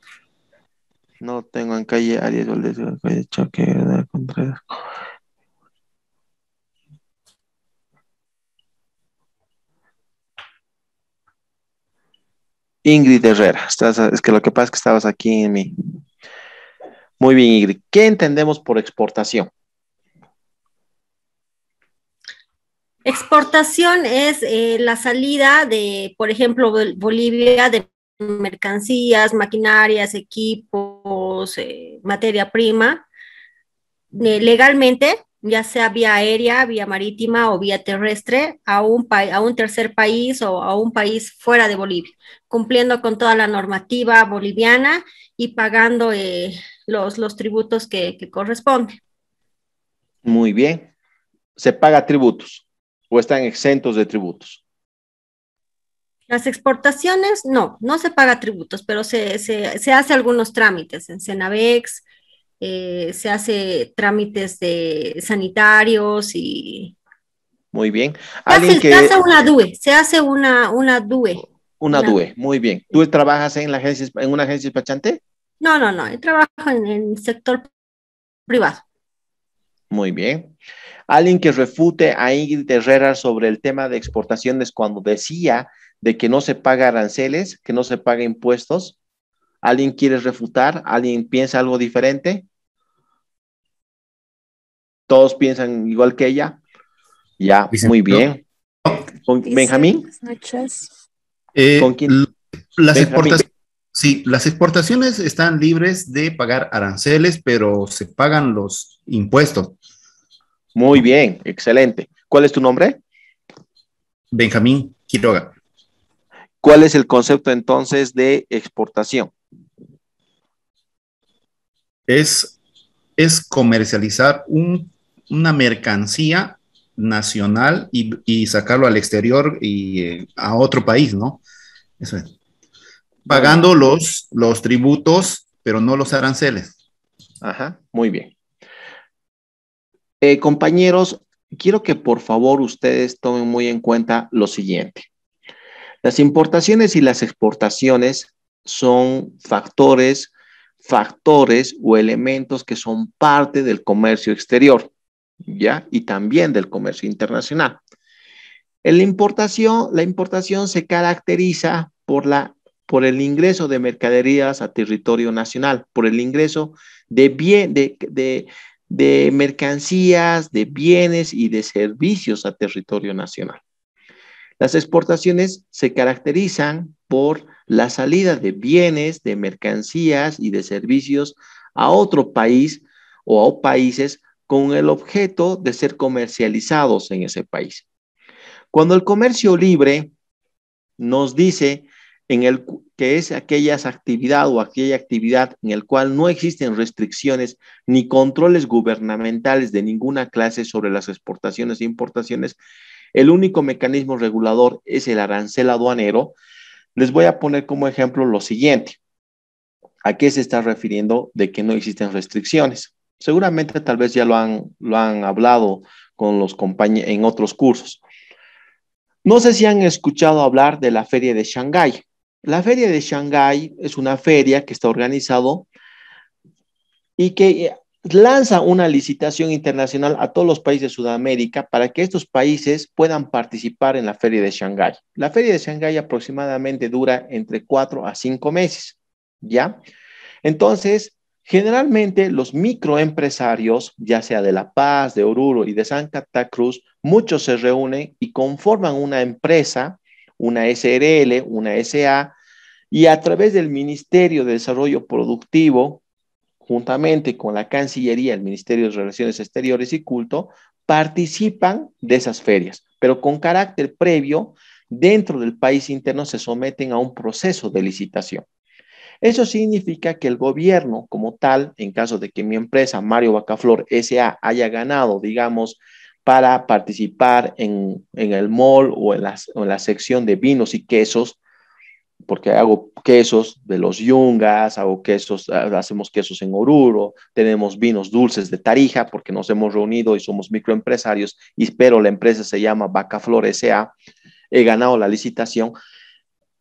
No tengo en calle Arias Valdés, calle Choque, Contreras. Ingrid Herrera. Es que lo que pasa es que estabas aquí en mí. Muy bien, Ingrid. ¿Qué entendemos por exportación? Exportación es la salida de, por ejemplo, Bolivia, de mercancías, maquinarias, equipos, materia prima, legalmente ya sea vía aérea, vía marítima o vía terrestre, a un tercer país o a un país fuera de Bolivia, cumpliendo con toda la normativa boliviana y pagando los tributos que corresponden. Muy bien. ¿Se paga tributos o están exentos de tributos? Las exportaciones, no se paga tributos, pero se hace algunos trámites en Cenavex, se hace trámites de sanitarios y... Muy bien. Se hace una DUE, se hace una DUE. Una DUE, muy bien. ¿Tú trabajas en una agencia despachante? No, yo trabajo en el sector privado. Muy bien. Alguien que refute a Ingrid Herrera sobre el tema de exportaciones cuando decía de que no se paga aranceles, que no se paga impuestos. ¿Alguien quiere refutar? ¿Alguien piensa algo diferente? ¿Todos piensan igual que ella? Ya, muy bien. ¿Con Benjamín? Buenas noches. ¿Con quién? Las exportaciones están libres de pagar aranceles, pero se pagan los impuestos. Muy bien, excelente. ¿Cuál es tu nombre? Benjamín Quiroga. ¿Cuál es el concepto entonces de exportación? Es comercializar una mercancía nacional y sacarlo al exterior y a otro país, ¿no? Eso es. Pagando los tributos, pero no los aranceles. Ajá, muy bien. Compañeros, quiero que por favor ustedes tomen muy en cuenta lo siguiente. Las importaciones y las exportaciones son factores o elementos que son parte del comercio exterior, ¿ya? Y también del comercio internacional. En la importación se caracteriza por el ingreso de mercaderías a territorio nacional, por el ingreso de mercancías, de bienes y de servicios a territorio nacional. Las exportaciones se caracterizan por la salida de bienes, de mercancías y de servicios a otro país o a países con el objeto de ser comercializados en ese país. Cuando el comercio libre nos dice que es aquella actividad en la cual no existen restricciones ni controles gubernamentales de ninguna clase sobre las exportaciones e importaciones, el único mecanismo regulador es el arancel aduanero. Les voy a poner como ejemplo lo siguiente. ¿A qué se está refiriendo de que no existen restricciones? Seguramente tal vez ya lo han hablado con los compañeros en otros cursos. No sé si han escuchado hablar de la Feria de Shanghái. La Feria de Shanghái es una feria que está organizado y que lanza una licitación internacional a todos los países de Sudamérica para que estos países puedan participar en la Feria de Shanghái. La Feria de Shanghái aproximadamente dura entre 4 a 5 meses, ¿ya? Entonces, generalmente los microempresarios, ya sea de La Paz, de Oruro y de Santa Cruz, muchos se reúnen y conforman una empresa, una SRL, una SA, y a través del Ministerio de Desarrollo Productivo, juntamente con la Cancillería, el Ministerio de Relaciones Exteriores y Culto, participan de esas ferias, pero con carácter previo, dentro del país interno se someten a un proceso de licitación. Eso significa que el gobierno como tal, en caso de que mi empresa, Mario Bacaflor S.A., haya ganado, digamos, para participar en el mall o en la sección de vinos y quesos, porque hago quesos de los Yungas, hacemos quesos en Oruro, tenemos vinos dulces de Tarija, porque nos hemos reunido y somos microempresarios, pero la empresa se llama Bacaflor S.A., he ganado la licitación.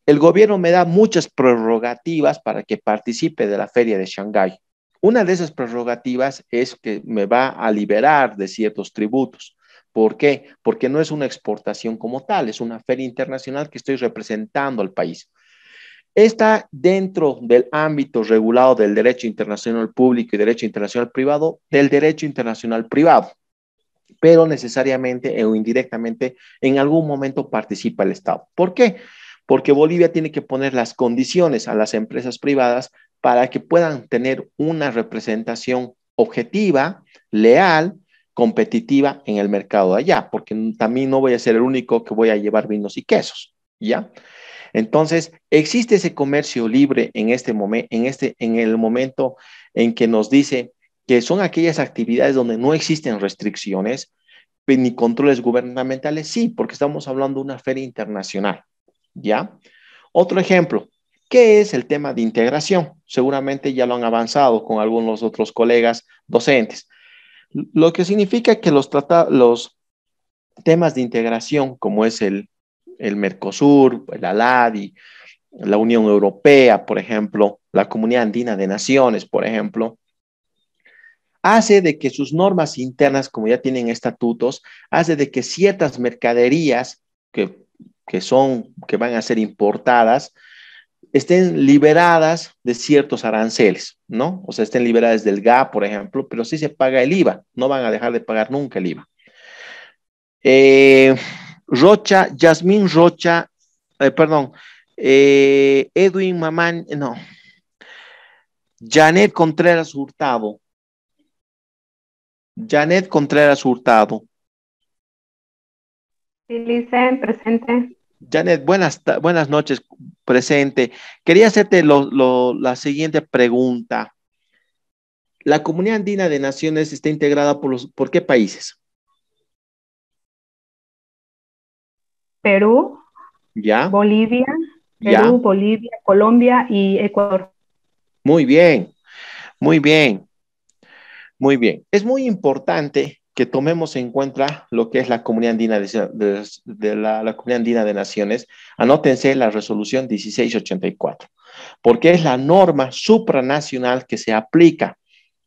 El gobierno me da muchas prerrogativas para que participe de la Feria de Shanghái. Una de esas prerrogativas es que me va a liberar de ciertos tributos. ¿Por qué? Porque no es una exportación como tal, es una feria internacional que estoy representando al país. Está dentro del ámbito regulado del derecho internacional público y derecho internacional privado, del derecho internacional privado, pero necesariamente o indirectamente en algún momento participa el Estado. ¿Por qué? Porque Bolivia tiene que poner las condiciones a las empresas privadas para que puedan tener una representación objetiva, leal competitiva en el mercado de allá, porque también no voy a ser el único que voy a llevar vinos y quesos, ¿ya? Entonces, existe ese comercio libre en en el momento en que nos dice que son aquellas actividades donde no existen restricciones ni controles gubernamentales, sí, porque estamos hablando de una feria internacional, ¿ya? Otro ejemplo, ¿qué es el tema de integración? Seguramente ya lo han avanzado con algunos otros colegas docentes. Lo que significa que los temas de integración, como es el Mercosur, el ALADI, la Unión Europea, por ejemplo, la Comunidad Andina de Naciones, por ejemplo, hace de que sus normas internas, como ya tienen estatutos, hace de que ciertas mercaderías que van a ser importadas estén liberadas de ciertos aranceles, ¿no? O sea, estén liberadas del GAP, por ejemplo, pero sí se paga el IVA, no van a dejar de pagar nunca el IVA. Yasmín Rocha, Edwin Mamán, no, Janet Contreras Hurtado. Janet Contreras Hurtado. Sí, Licen, presente. Janet, buenas noches, presente. Quería hacerte la siguiente pregunta. ¿La Comunidad Andina de Naciones está integrada por qué países? Perú, ¿Ya? Bolivia, ¿Ya? Perú, Bolivia, Colombia y Ecuador. Muy bien, muy bien, muy bien. Es muy importante que tomemos en cuenta lo que es la Comunidad Andina la Comunidad Andina de Naciones. Anótense la resolución 1684, porque es la norma supranacional que se aplica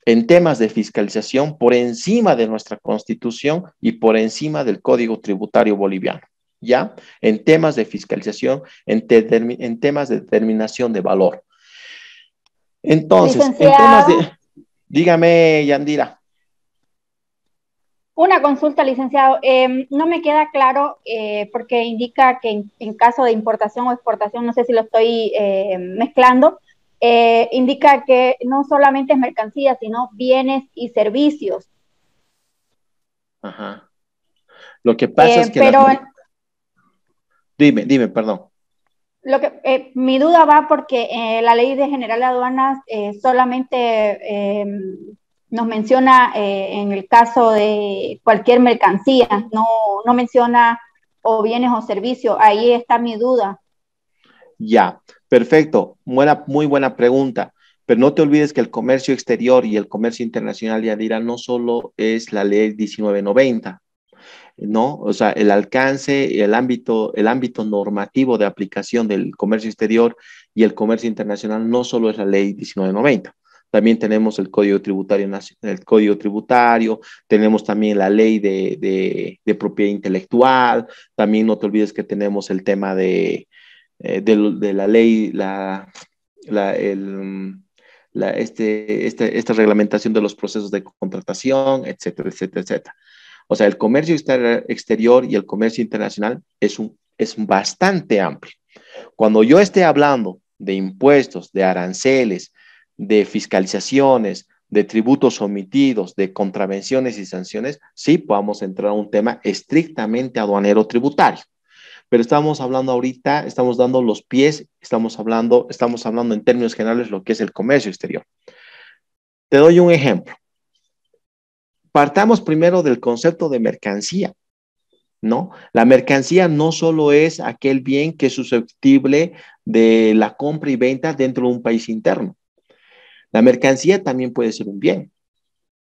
en temas de fiscalización por encima de nuestra Constitución y por encima del Código Tributario Boliviano, ¿ya? En temas de fiscalización, en temas de determinación de valor. Entonces, en temas de... Dígame, Yandira. Una consulta, licenciado. No me queda claro porque indica que en caso de importación o exportación, no sé si lo estoy mezclando, indica que no solamente es mercancía, sino bienes y servicios. Ajá. Lo que pasa es que... Dime, perdón. Mi duda va porque la Ley General de Aduanas solamente nos menciona en el caso de cualquier mercancía, no menciona o bienes o servicios. Ahí está mi duda. Ya, perfecto. Muy buena pregunta. Pero no te olvides que el comercio exterior y el comercio internacional, Yadira, no solo es la ley 1990, ¿no? O sea, el alcance, el ámbito normativo de aplicación del comercio exterior y el comercio internacional no solo es la ley 1990. También tenemos el Código Tributario, tenemos también la ley de propiedad intelectual, también no te olvides que tenemos el tema de la ley, esta reglamentación de los procesos de contratación, etcétera, etcétera, etcétera. O sea, el comercio exterior y el comercio internacional es bastante amplio. Cuando yo esté hablando de impuestos, de aranceles, de fiscalizaciones, de tributos omitidos, de contravenciones y sanciones, sí podemos entrar a un tema estrictamente aduanero tributario. Pero estamos hablando ahorita, estamos dando los pies, estamos hablando en términos generales lo que es el comercio exterior. Te doy un ejemplo. Partamos primero del concepto de mercancía, ¿no? La mercancía no solo es aquel bien que es susceptible de la compra y venta dentro de un país interno. La mercancía también puede ser un bien,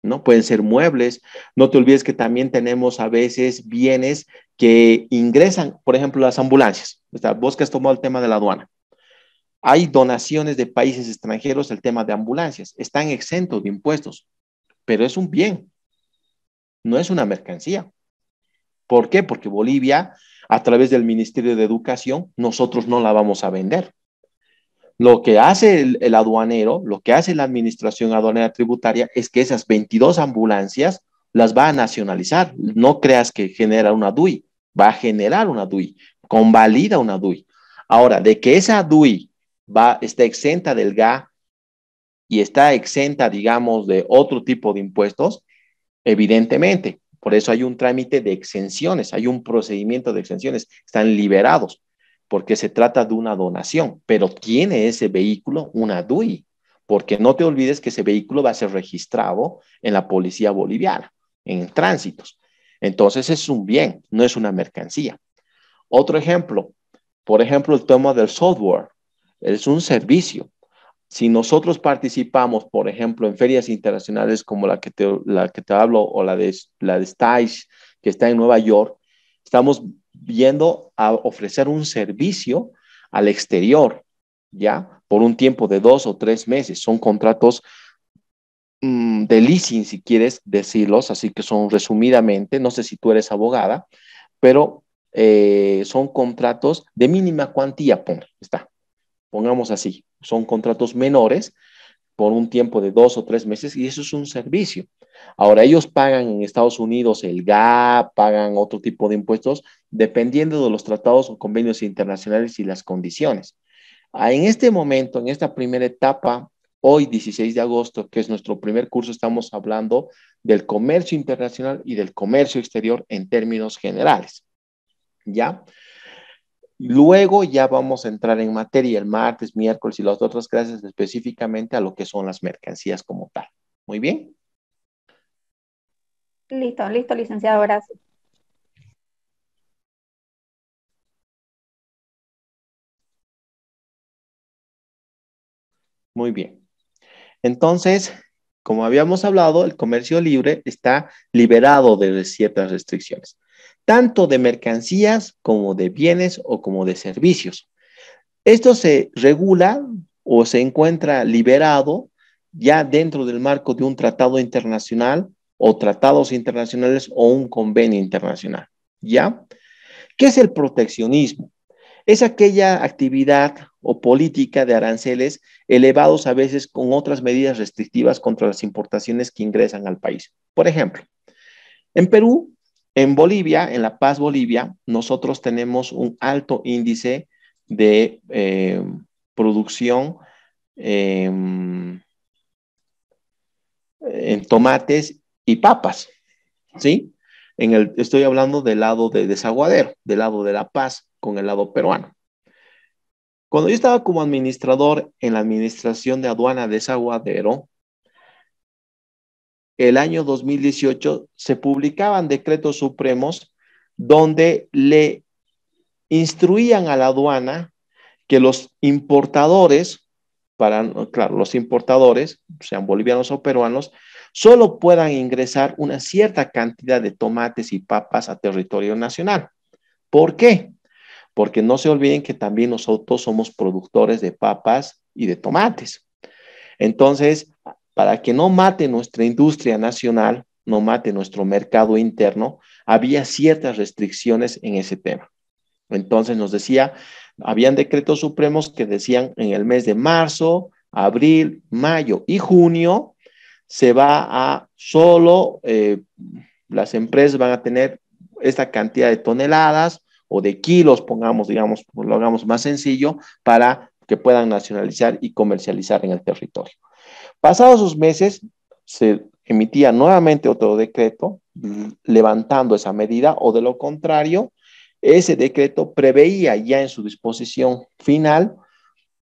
¿no? Pueden ser muebles. No te olvides que también tenemos a veces bienes que ingresan, por ejemplo, las ambulancias. Vos que has tomado el tema de la aduana. Hay donaciones de países extranjeros al tema de ambulancias. Están exentos de impuestos, pero es un bien. No es una mercancía. ¿Por qué? Porque Bolivia, a través del Ministerio de Educación, nosotros no la vamos a vender. Lo que hace el aduanero, lo que hace la administración aduanera tributaria es que esas 22 ambulancias las va a nacionalizar. No creas que genera una DUI, va a generar una DUI, convalida una DUI. Ahora, de que esa DUI está exenta del GA y está exenta, digamos, de otro tipo de impuestos, evidentemente. Por eso hay un trámite de exenciones, hay un procedimiento de exenciones, están liberados, porque se trata de una donación, pero tiene ese vehículo una DUI, porque no te olvides que ese vehículo va a ser registrado en la policía boliviana, en tránsitos. Entonces es un bien, no es una mercancía. Otro ejemplo, por ejemplo, el tema del software, es un servicio. Si nosotros participamos, por ejemplo, en ferias internacionales como la que te hablo, o la de Stage, que está en Nueva York, estamos viendo a ofrecer un servicio al exterior, ¿ya? Por un tiempo de 2 o 3 meses. Son contratos de leasing, si quieres decirlos, así que son resumidamente, no sé si tú eres abogada, pero son contratos de mínima cuantía, pongamos así, son contratos menores por un tiempo de 2 o 3 meses y eso es un servicio. Ahora, ellos pagan en Estados Unidos el GAP, pagan otro tipo de impuestos, dependiendo de los tratados o convenios internacionales y las condiciones. En este momento, en esta primera etapa, hoy 16 de agosto, que es nuestro primer curso, estamos hablando del comercio internacional y del comercio exterior en términos generales. ¿Ya? Luego ya vamos a entrar en materia el martes, miércoles y las otras clases específicamente a lo que son las mercancías como tal. Muy bien. Listo, listo, licenciado, gracias. Muy bien. Entonces, como habíamos hablado, el comercio libre está liberado de ciertas restricciones, tanto de mercancías como de bienes o como de servicios. Esto se regula o se encuentra liberado ya dentro del marco de un tratado internacional o tratados internacionales o un convenio internacional, ¿ya? ¿Qué es el proteccionismo? Es aquella actividad o política de aranceles elevados a veces con otras medidas restrictivas contra las importaciones que ingresan al país. Por ejemplo, en Perú, en Bolivia, en La Paz, Bolivia, nosotros tenemos un alto índice de producción en tomates y papas, ¿sí? Estoy hablando del lado de Desaguadero, del lado de La Paz, con el lado peruano. Cuando yo estaba como administrador en la administración de aduana de Desaguadero, el año 2018 se publicaban decretos supremos donde le instruían a la aduana que los importadores, claro, los importadores, sean bolivianos o peruanos, solo puedan ingresar una cierta cantidad de tomates y papas a territorio nacional. ¿Por qué? Porque no se olviden que también nosotros somos productores de papas y de tomates. Entonces, para que no mate nuestra industria nacional, no mate nuestro mercado interno, había ciertas restricciones en ese tema. Entonces nos decía, habían decretos supremos que decían en el mes de marzo, abril, mayo y junio, se va a solo, las empresas van a tener esta cantidad de toneladas o de kilos, pongamos, digamos, lo hagamos más sencillo, para que puedan nacionalizar y comercializar en el territorio. Pasados esos meses, se emitía nuevamente otro decreto levantando esa medida, o de lo contrario, ese decreto preveía ya en su disposición final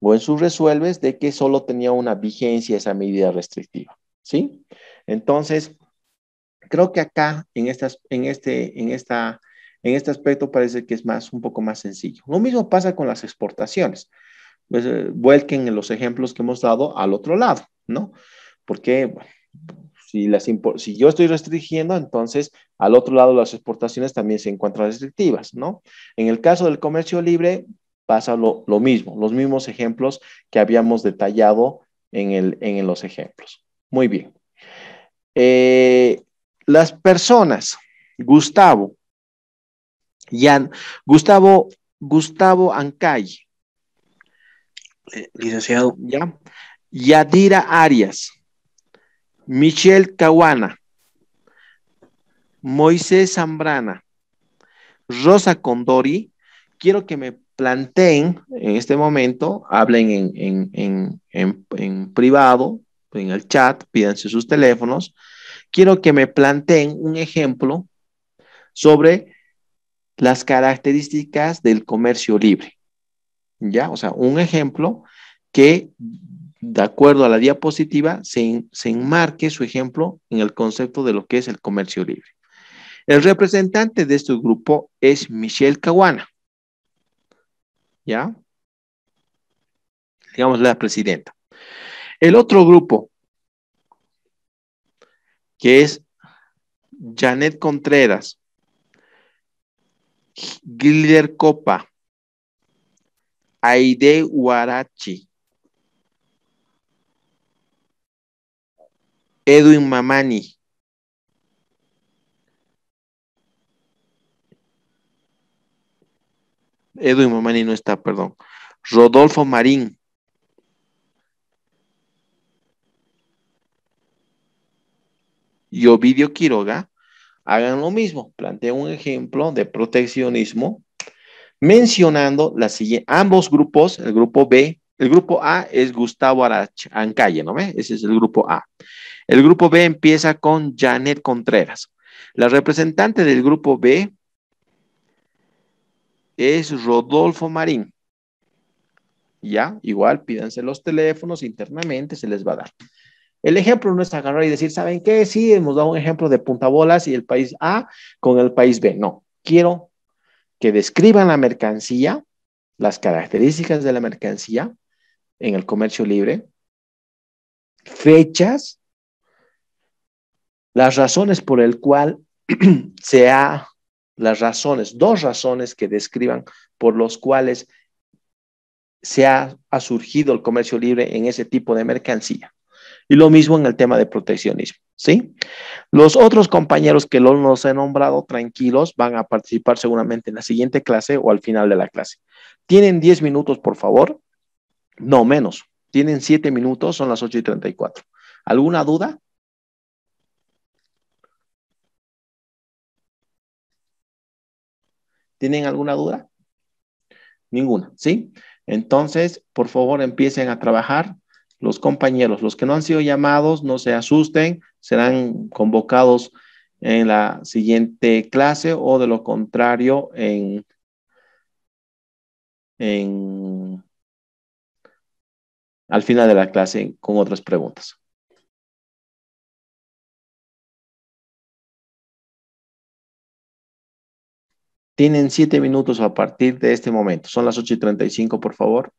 o en sus resuelves de que solo tenía una vigencia esa medida restrictiva, ¿sí? Entonces, creo que acá, en este aspecto parece que es un poco más sencillo. Lo mismo pasa con las exportaciones. Pues, vuelquen los ejemplos que hemos dado al otro lado, ¿no? Porque si yo estoy restringiendo, entonces al otro lado las exportaciones también se encuentran restrictivas, ¿no? En el caso del comercio libre pasa lo mismo, los mismos ejemplos que habíamos detallado en los ejemplos. Muy bien. Las personas, Gustavo Ancay, licenciado. ¿ya? Yadira Arias, Michelle Caguana, Moisés Zambrana, Rosa Condori, quiero que me planteen en este momento, hablen en privado, en el chat, pídanse sus teléfonos, quiero que me planteen un ejemplo sobre las características del comercio libre. ¿Ya? O sea, un ejemplo que, de acuerdo a la diapositiva, se enmarque su ejemplo en el concepto de lo que es el comercio libre. El representante de este grupo es Michelle Caguana. ¿Ya? Digamos la presidenta. El otro grupo, que es Janet Contreras, Gilder Copa, Aide Huarachi, Edwin Mamani, no está, perdón. Rodolfo Marín, y Ovidio Quiroga, hagan lo mismo. Planteen un ejemplo de proteccionismo mencionando ambos grupos, el grupo B, el grupo A es Gustavo Ancalle, ¿no ve? Ese es el grupo A. El grupo B empieza con Janet Contreras. La representante del grupo B es Rodolfo Marín. Ya, igual pídanse los teléfonos internamente, se les va a dar. El ejemplo no es agarrar y decir, ¿saben qué? Sí, hemos dado un ejemplo de puntabolas y el país A con el país B. No, quiero que describan la mercancía, las características de la mercancía en el comercio libre, fechas, las razones por el cual dos razones que describan por los cuales se ha surgido el comercio libre en ese tipo de mercancía. Y lo mismo en el tema de proteccionismo, ¿sí? Los otros compañeros que los he nombrado, tranquilos, van a participar seguramente en la siguiente clase o al final de la clase. ¿Tienen 10 minutos, por favor? No, menos. Tienen 7 minutos, son las 8:34. ¿Alguna duda? ¿Tienen alguna duda? Ninguna, ¿sí? Entonces, por favor, empiecen a trabajar. Los compañeros, los que no han sido llamados, no se asusten, serán convocados en la siguiente clase o de lo contrario al final de la clase con otras preguntas. Tienen 7 minutos a partir de este momento. Son las 8:35, por favor.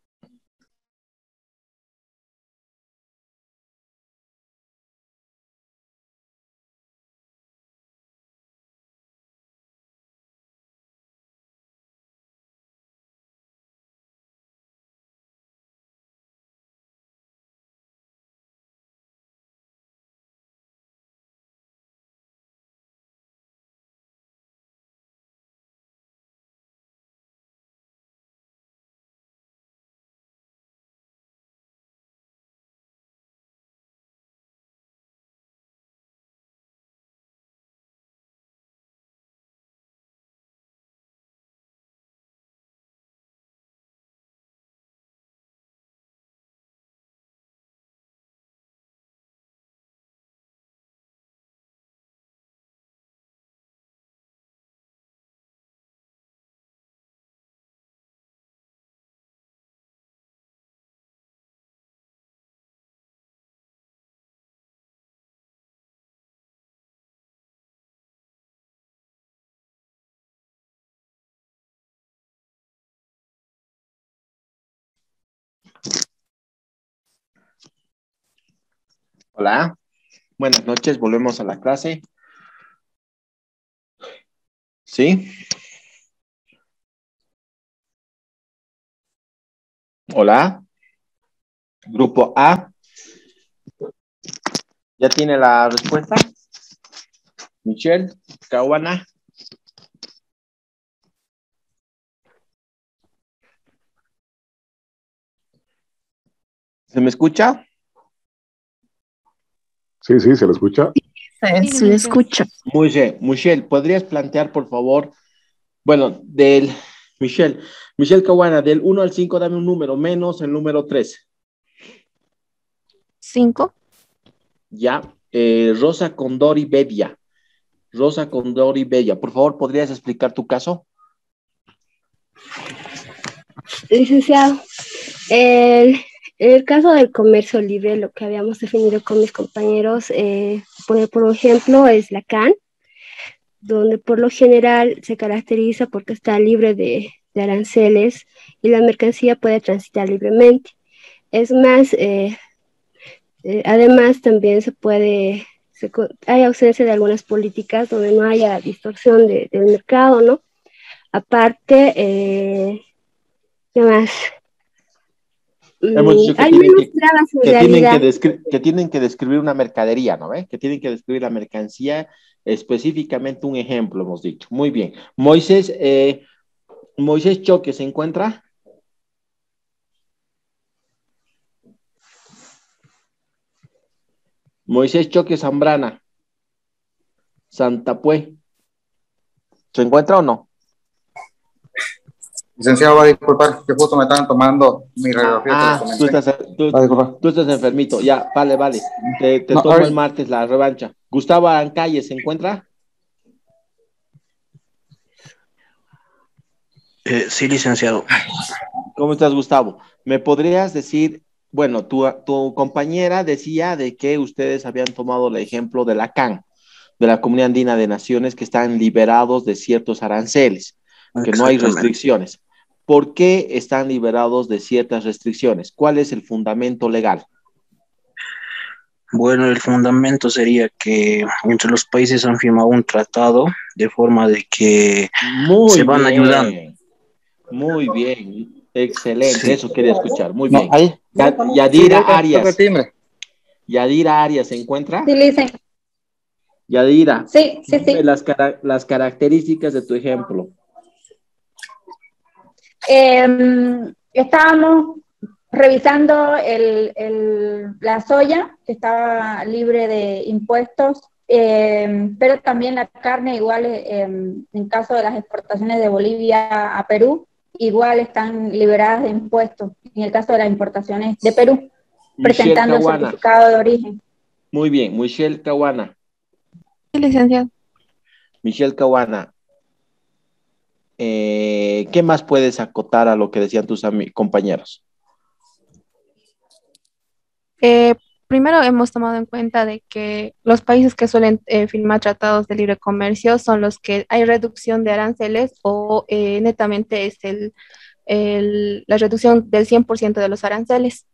Hola, buenas noches, volvemos a la clase. ¿Sí? Hola. Grupo A. ¿Ya tiene la respuesta? Michelle, Caguana. ¿Se me escucha? Sí, sí, se lo escucha. Se le escucha. Muy bien. Michelle, ¿podrías plantear, por favor? Bueno, Michelle Caguana, del 1 al 5, dame un número, menos el número 3. 5. Ya. Rosa Condori Bedia. Rosa Condori Bella, por favor, ¿podrías explicar tu caso? Licenciado, el caso del comercio libre, lo que habíamos definido con mis compañeros, por ejemplo, es la CAN, donde por lo general se caracteriza porque está libre de aranceles y la mercancía puede transitar libremente. Es más, además también hay ausencia de algunas políticas donde no haya distorsión del mercado, ¿no? Aparte, ¿qué más? Hemos dicho que, hay tienen menos trabas en que realidad. tienen que describir una mercadería, ¿no? Que tienen que describir la mercancía, específicamente un ejemplo, hemos dicho. Muy bien. Moisés Choque, ¿se encuentra? Moisés Choque Zambrana. Santapue. ¿Se encuentra o no? Licenciado, va a disculpar, que justo me estaban tomando mi radiografía. Tú estás enfermito. Ya, vale. Te No, tomo el martes la revancha. Gustavo Arancalle, ¿se encuentra? Sí, licenciado. ¿Cómo estás, Gustavo? ¿Me podrías decir, bueno, tu compañera decía de que ustedes habían tomado el ejemplo de la CAN, de la Comunidad Andina de Naciones, que están liberados de ciertos aranceles, que no hay restricciones. ¿Por qué están liberados de ciertas restricciones? ¿Cuál es el fundamento legal? Bueno, el fundamento sería que entre los países han firmado un tratado de forma de que se van ayudando. Muy bien, excelente, sí. Eso quería escuchar, muy bien. Ahí. Yadira Arias. Yadira Arias, ¿se encuentra? Sí, Lisa. Yadira. Sí. Las características de tu ejemplo. Estábamos revisando la soya, que estaba libre de impuestos, pero también la carne, igual en caso de las exportaciones de Bolivia a Perú, igual están liberadas de impuestos, en el caso de las importaciones de Perú, presentando el certificado de origen. Muy bien, Michelle Caguana. Sí, licenciado. Michelle Caguana. ¿Qué más puedes acotar a lo que decían tus compañeros? Primero hemos tomado en cuenta de que los países que suelen firmar tratados de libre comercio son los que hay reducción de aranceles o netamente es la reducción del 100% de los aranceles.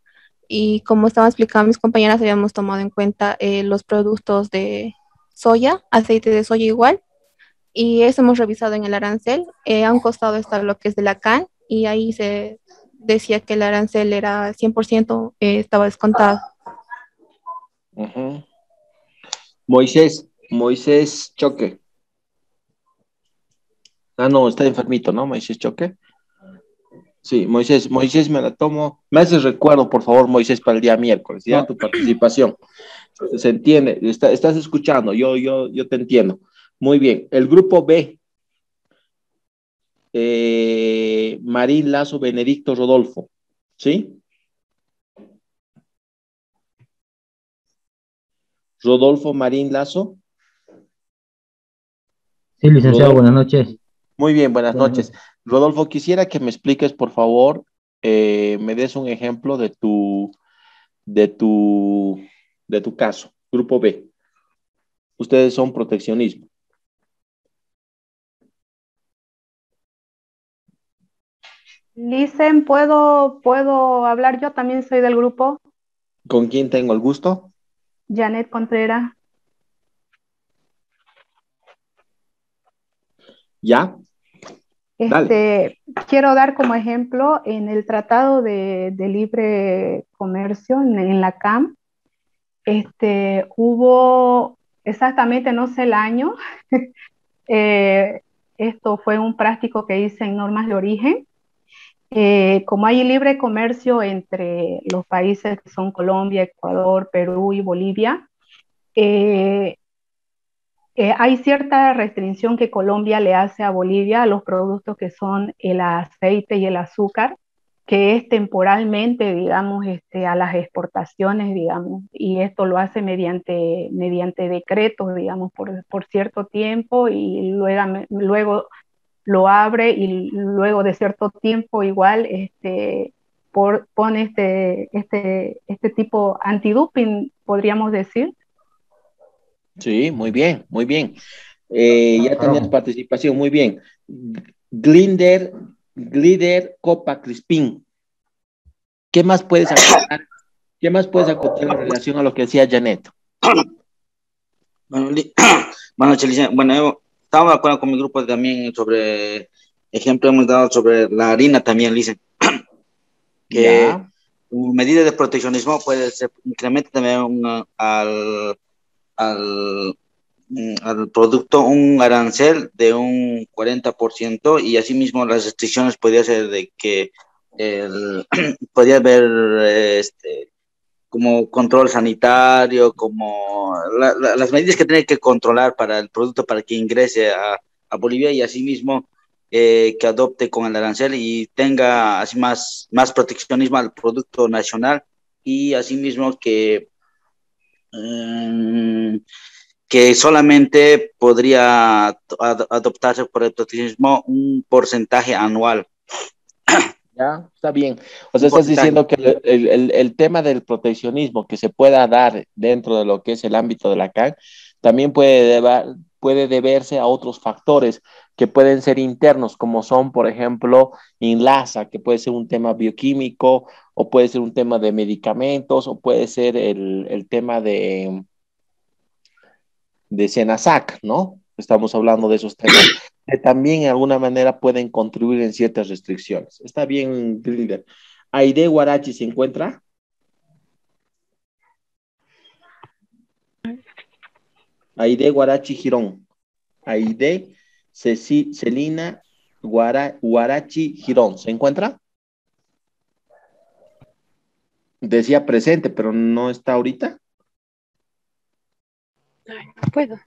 Y como estaban explicando mis compañeras, habíamos tomado en cuenta los productos de soya, aceite de soya igual, y eso hemos revisado en el arancel. A un costado está lo que es de la CAN, y ahí se decía que el arancel era 100%, estaba descontado. Moisés Choque. No, está enfermito, ¿no? Moisés Choque. Sí, Moisés, me la tomo. Me haces recuerdo, por favor, Moisés, para el día miércoles, ya tu participación. Se entiende, estás escuchando, yo te entiendo. Muy bien, el grupo B. Marín Lazo Benedicto Rodolfo, ¿sí? Rodolfo Marín Lazo. Sí, licenciado, buenas noches. Muy bien, buenas noches. Rodolfo, quisiera que me expliques, por favor, me des un ejemplo de tu caso, grupo B. Ustedes son proteccionismo. Licen, ¿puedo hablar yo? También soy del grupo. ¿Con quién tengo el gusto? Janet Contreras. ¿Ya? Quiero dar como ejemplo en el Tratado de Libre Comercio, en la CAM, hubo exactamente, no sé el año, esto fue un práctico que hice en normas de origen. Como hay libre comercio entre los países que son Colombia, Ecuador, Perú y Bolivia, hay cierta restricción que Colombia le hace a Bolivia a los productos que son el aceite y el azúcar, que es temporalmente, digamos, a las exportaciones, digamos, y esto lo hace mediante decretos, digamos, por cierto tiempo y luego lo abre y luego de cierto tiempo igual pone este tipo antidoping, podríamos decir. Sí, muy bien, muy bien. Ya tenías participación, muy bien. Glider Copa Crispín. ¿Qué más puedes acotar? ¿Qué más puedes acotar en relación a lo que decía Janet? Bueno, bueno, Chelsea, bueno, yo estaba de acuerdo con mi grupo también sobre, ejemplo, hemos dado sobre la harina también, dicen, que Ya. como medida de proteccionismo puede ser, incrementa también al, al producto un arancel de un 40% y asimismo las restricciones podría ser de que podría haber como control sanitario, como las medidas que tiene que controlar para el producto para que ingrese a Bolivia y asimismo que adopte con el arancel y tenga así más proteccionismo al producto nacional y asimismo eh, que solamente podría adoptarse por el proteccionismo un porcentaje anual. Ya, está bien. O sea, estás diciendo que el tema del proteccionismo que se pueda dar dentro de lo que es el ámbito de la CAN también puede deberse a otros factores que pueden ser internos, como son, por ejemplo, INLASA, que puede ser un tema bioquímico, o puede ser un tema de medicamentos, o puede ser el tema de Senasac, ¿no? Estamos hablando de esos temas que también de alguna manera pueden contribuir en ciertas restricciones. Está bien, Grilder. Aide Guarachi se encuentra. Aide Guarachi Girón. Aide Celina Guarachi Girón. ¿Se encuentra? Decía presente, pero no está ahorita. No puedo.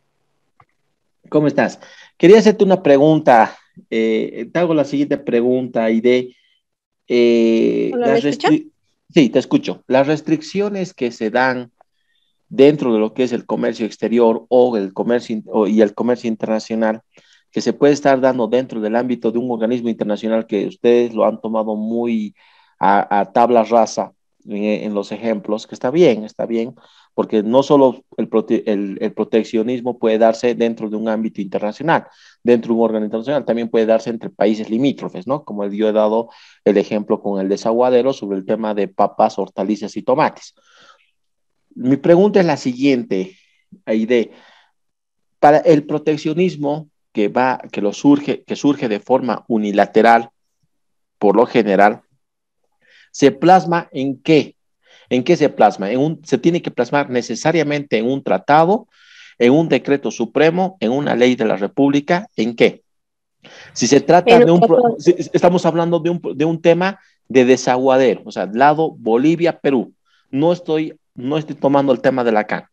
¿Cómo estás? Quería hacerte una pregunta. Te hago la siguiente pregunta, Aide. Hola, ¿me escucha? Sí, te escucho. Las restricciones que se dan dentro de lo que es el comercio exterior o el comercio y el comercio internacional, que se puede estar dando dentro del ámbito de un organismo internacional que ustedes lo han tomado muy a tabla rasa en los ejemplos, que está bien, porque no solo el proteccionismo puede darse dentro de un ámbito internacional, dentro de un órgano internacional, también puede darse entre países limítrofes, ¿no? Como yo he dado el ejemplo con el desaguadero sobre el tema de papas, hortalizas y tomates. Mi pregunta es la siguiente, Aide. Para el proteccionismo que surge de forma unilateral, por lo general, ¿se plasma en qué? ¿En qué se plasma? Se tiene que plasmar necesariamente en un tratado, en un decreto supremo, en una ley de la República, ¿en qué? Si se trata si estamos hablando de un tema de desaguadero, o sea, lado Bolivia-Perú. No estoy tomando el tema de la CAN.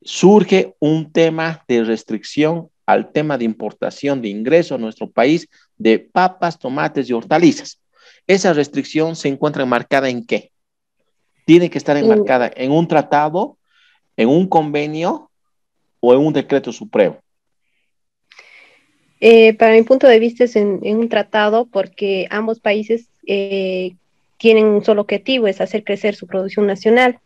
Surge un tema de restricción al tema de importación de ingreso a nuestro país de papas, tomates y hortalizas. Esa restricción se encuentra enmarcada en qué? Tiene que estar enmarcada en un tratado, en un convenio o en un decreto supremo. Para mi punto de vista es en un tratado porque ambos países tienen un solo objetivo, es hacer crecer su producción nacional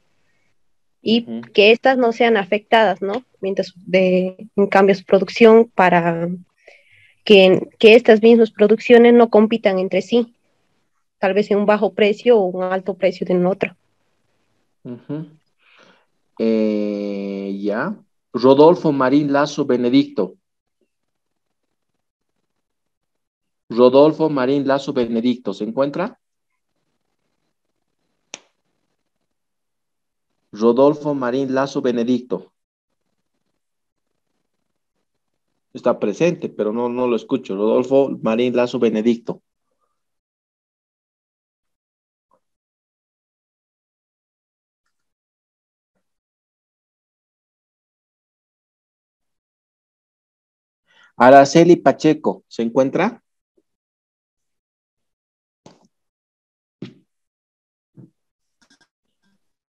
y que éstas no sean afectadas, ¿no? Mientras en cambio su producción para que estas mismas producciones no compitan entre sí, tal vez en un bajo precio o un alto precio de otro. Ya. Rodolfo Marín Lazo Benedicto. Rodolfo Marín Lazo Benedicto, ¿se encuentra? Rodolfo Marín Lazo Benedicto. Está presente, pero no lo escucho. Rodolfo Marín Lazo Benedicto. Araceli Pacheco, ¿se encuentra?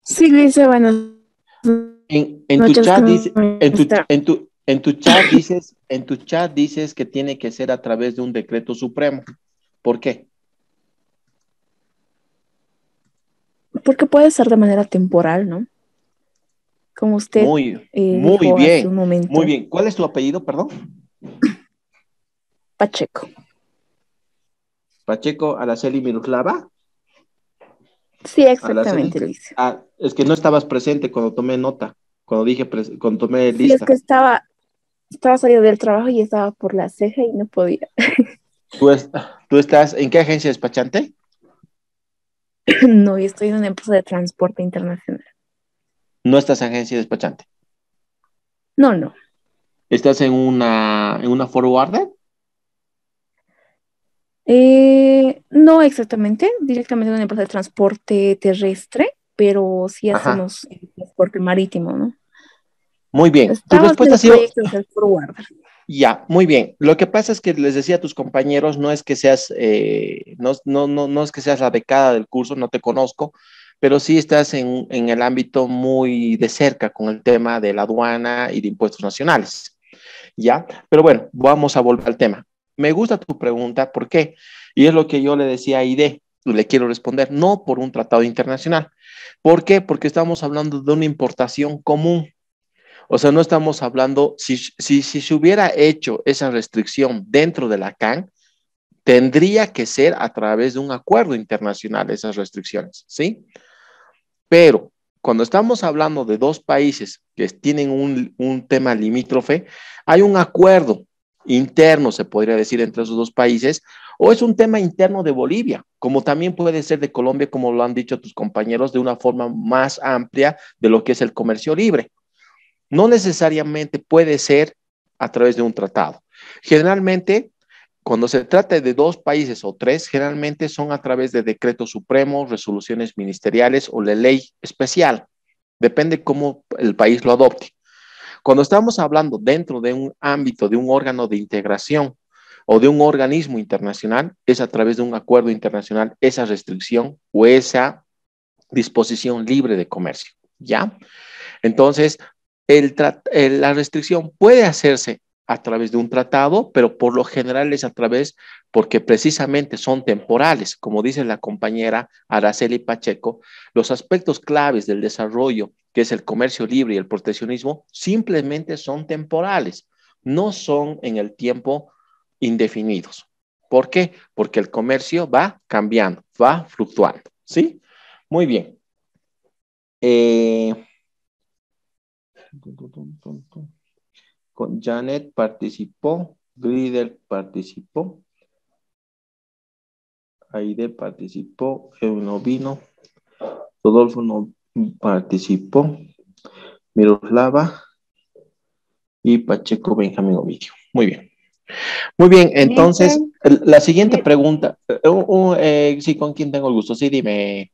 Sí, dice, bueno. En tu chat dice, en tu chat dices que tiene que ser a través de un decreto supremo. ¿Por qué? Porque puede ser de manera temporal, ¿no? Como usted muy dijo hace un momento. Muy bien. ¿Cuál es tu apellido, perdón? Pacheco. Pacheco Araceli Miroslava. Sí, exactamente, Lice. Ah, es que no estabas presente cuando tomé nota, cuando tomé lista. Sí, es que estaba saliendo del trabajo y estaba por la ceja y no podía. ¿Tú estás en qué agencia despachante? No, yo estoy en una empresa de transporte internacional. ¿No estás en agencia despachante? No. ¿Estás en una forwarder? No exactamente, directamente en una empresa de transporte terrestre, pero sí hacemos transporte marítimo, ¿no? Muy bien. Estamos en el proyecto del forwarder. Ya, muy bien. Lo que pasa es que les decía a tus compañeros, no es que seas, no es que seas la becada del curso, no te conozco, pero sí estás en el ámbito muy de cerca con el tema de la aduana y de impuestos nacionales. ¿Ya? Pero bueno, vamos a volver al tema. Me gusta tu pregunta, ¿por qué? Y es lo que yo le decía a Aide, le quiero responder, no por un tratado internacional. ¿Por qué? Porque estamos hablando de una importación común. O sea, no estamos hablando, si se hubiera hecho esa restricción dentro de la CAN, tendría que ser a través de un acuerdo internacional esas restricciones, ¿sí? Pero cuando estamos hablando de dos países que tienen un tema limítrofe, hay un acuerdo interno, se podría decir, entre esos dos países, o es un tema interno de Bolivia, como también puede ser de Colombia, como lo han dicho tus compañeros, de una forma más amplia de lo que es el comercio libre. No necesariamente puede ser a través de un tratado. Generalmente, cuando se trata de dos países o tres, generalmente son a través de decretos supremos, resoluciones ministeriales o la ley especial. Depende cómo el país lo adopte. Cuando estamos hablando dentro de un ámbito de un órgano de integración o de un organismo internacional, es a través de un acuerdo internacional esa restricción o esa disposición libre de comercio, ¿ya? Entonces, la restricción puede hacerse a través de un tratado, pero por lo general es a través, porque precisamente son temporales, como dice la compañera Araceli Pacheco, los aspectos claves del desarrollo, que es el comercio libre y el proteccionismo, simplemente son temporales, no son en el tiempo indefinidos. ¿Por qué? Porque el comercio va cambiando, va fluctuando, ¿sí? Muy bien. Con Janet participó, Grider participó, Aide participó, no vino, Rodolfo no participó, Miroslava y Pacheco Benjamín Ovidio. Muy bien. Muy bien, entonces, la siguiente pregunta, sí, ¿con quién tengo el gusto? Sí, dime.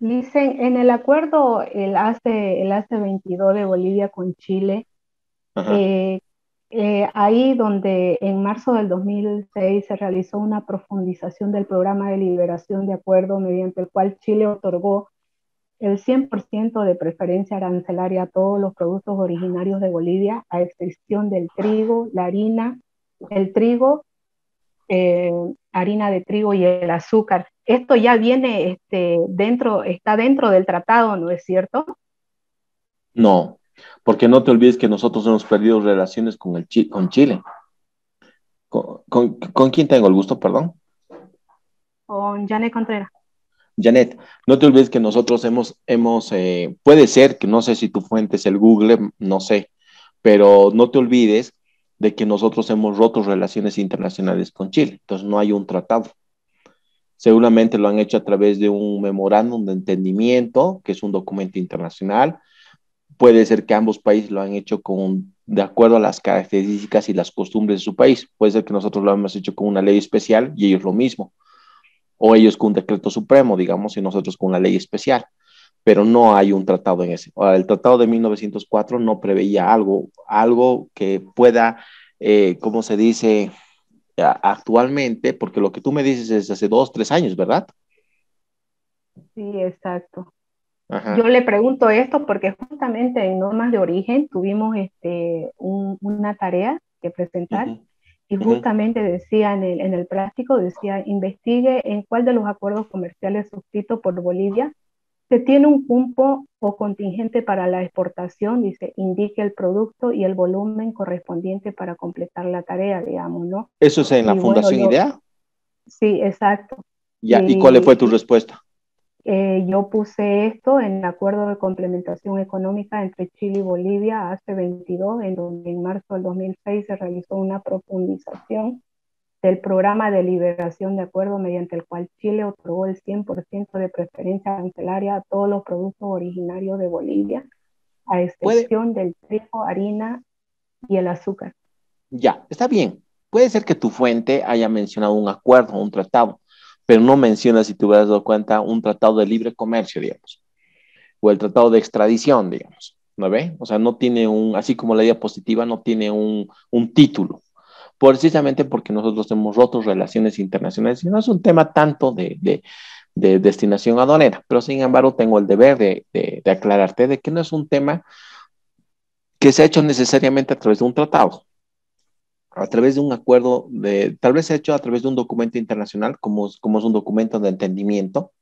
Dicen, en el acuerdo, el ACE 22 de Bolivia con Chile, ahí donde en marzo del 2006 se realizó una profundización del programa de liberación de acuerdo mediante el cual Chile otorgó el 100% de preferencia arancelaria a todos los productos originarios de Bolivia, a excepción del trigo, la harina, el trigo, harina de trigo y el azúcar. Esto ya viene está dentro del tratado, ¿no es cierto? No, porque no te olvides que nosotros hemos perdido relaciones con Chile. ¿Con quién tengo el gusto, perdón? Con Janet Contreras. Janet, no te olvides que nosotros puede ser que no sé si tu fuente es el Google, no sé, pero no te olvides de que nosotros hemos roto relaciones internacionales con Chile, entonces no hay un tratado. Seguramente lo han hecho a través de un memorándum de entendimiento, que es un documento internacional. Puede ser que ambos países lo han hecho de acuerdo a las características y las costumbres de su país. Puede ser que nosotros lo hemos hecho con una ley especial y ellos lo mismo. O ellos con un decreto supremo, digamos, y nosotros con una ley especial. Pero no hay un tratado en ese. Ahora, el tratado de 1904 no preveía algo que pueda, ¿cómo se dice? Actualmente, porque lo que tú me dices es hace 2, 3 años, ¿verdad? Sí, exacto. Yo le pregunto esto porque justamente en normas de origen tuvimos una tarea que presentar y justamente decía en el práctico, decía, investigue en cuál de los acuerdos comerciales suscritos por Bolivia se tiene un cupo o contingente para la exportación, dice, indique el producto y el volumen correspondiente para completar la tarea, digamos, ¿no? ¿Eso es en la Fundación IDEA? Sí, exacto. Ya, ¿y cuál fue tu respuesta? Yo puse esto en el acuerdo de complementación económica entre Chile y Bolivia hace 22, en donde en marzo del 2006 se realizó una profundización del programa de liberación de acuerdo mediante el cual Chile otorgó el 100% de preferencia arancelaria a todos los productos originarios de Bolivia, a excepción del trigo, harina y el azúcar. Ya, está bien. Puede ser que tu fuente haya mencionado un acuerdo o un tratado, pero no menciona, si te hubieras dado cuenta, un tratado de libre comercio, digamos, o el tratado de extradición, digamos, ¿no ve? O sea, no tiene así como la diapositiva, no tiene un título, precisamente porque nosotros hemos roto relaciones internacionales y no es un tema tanto de destinación aduanera, pero sin embargo tengo el deber de aclararte de que no es un tema que se ha hecho necesariamente a través de un tratado, a través de un acuerdo, tal vez hecho a través de un documento internacional, como es un documento de entendimiento,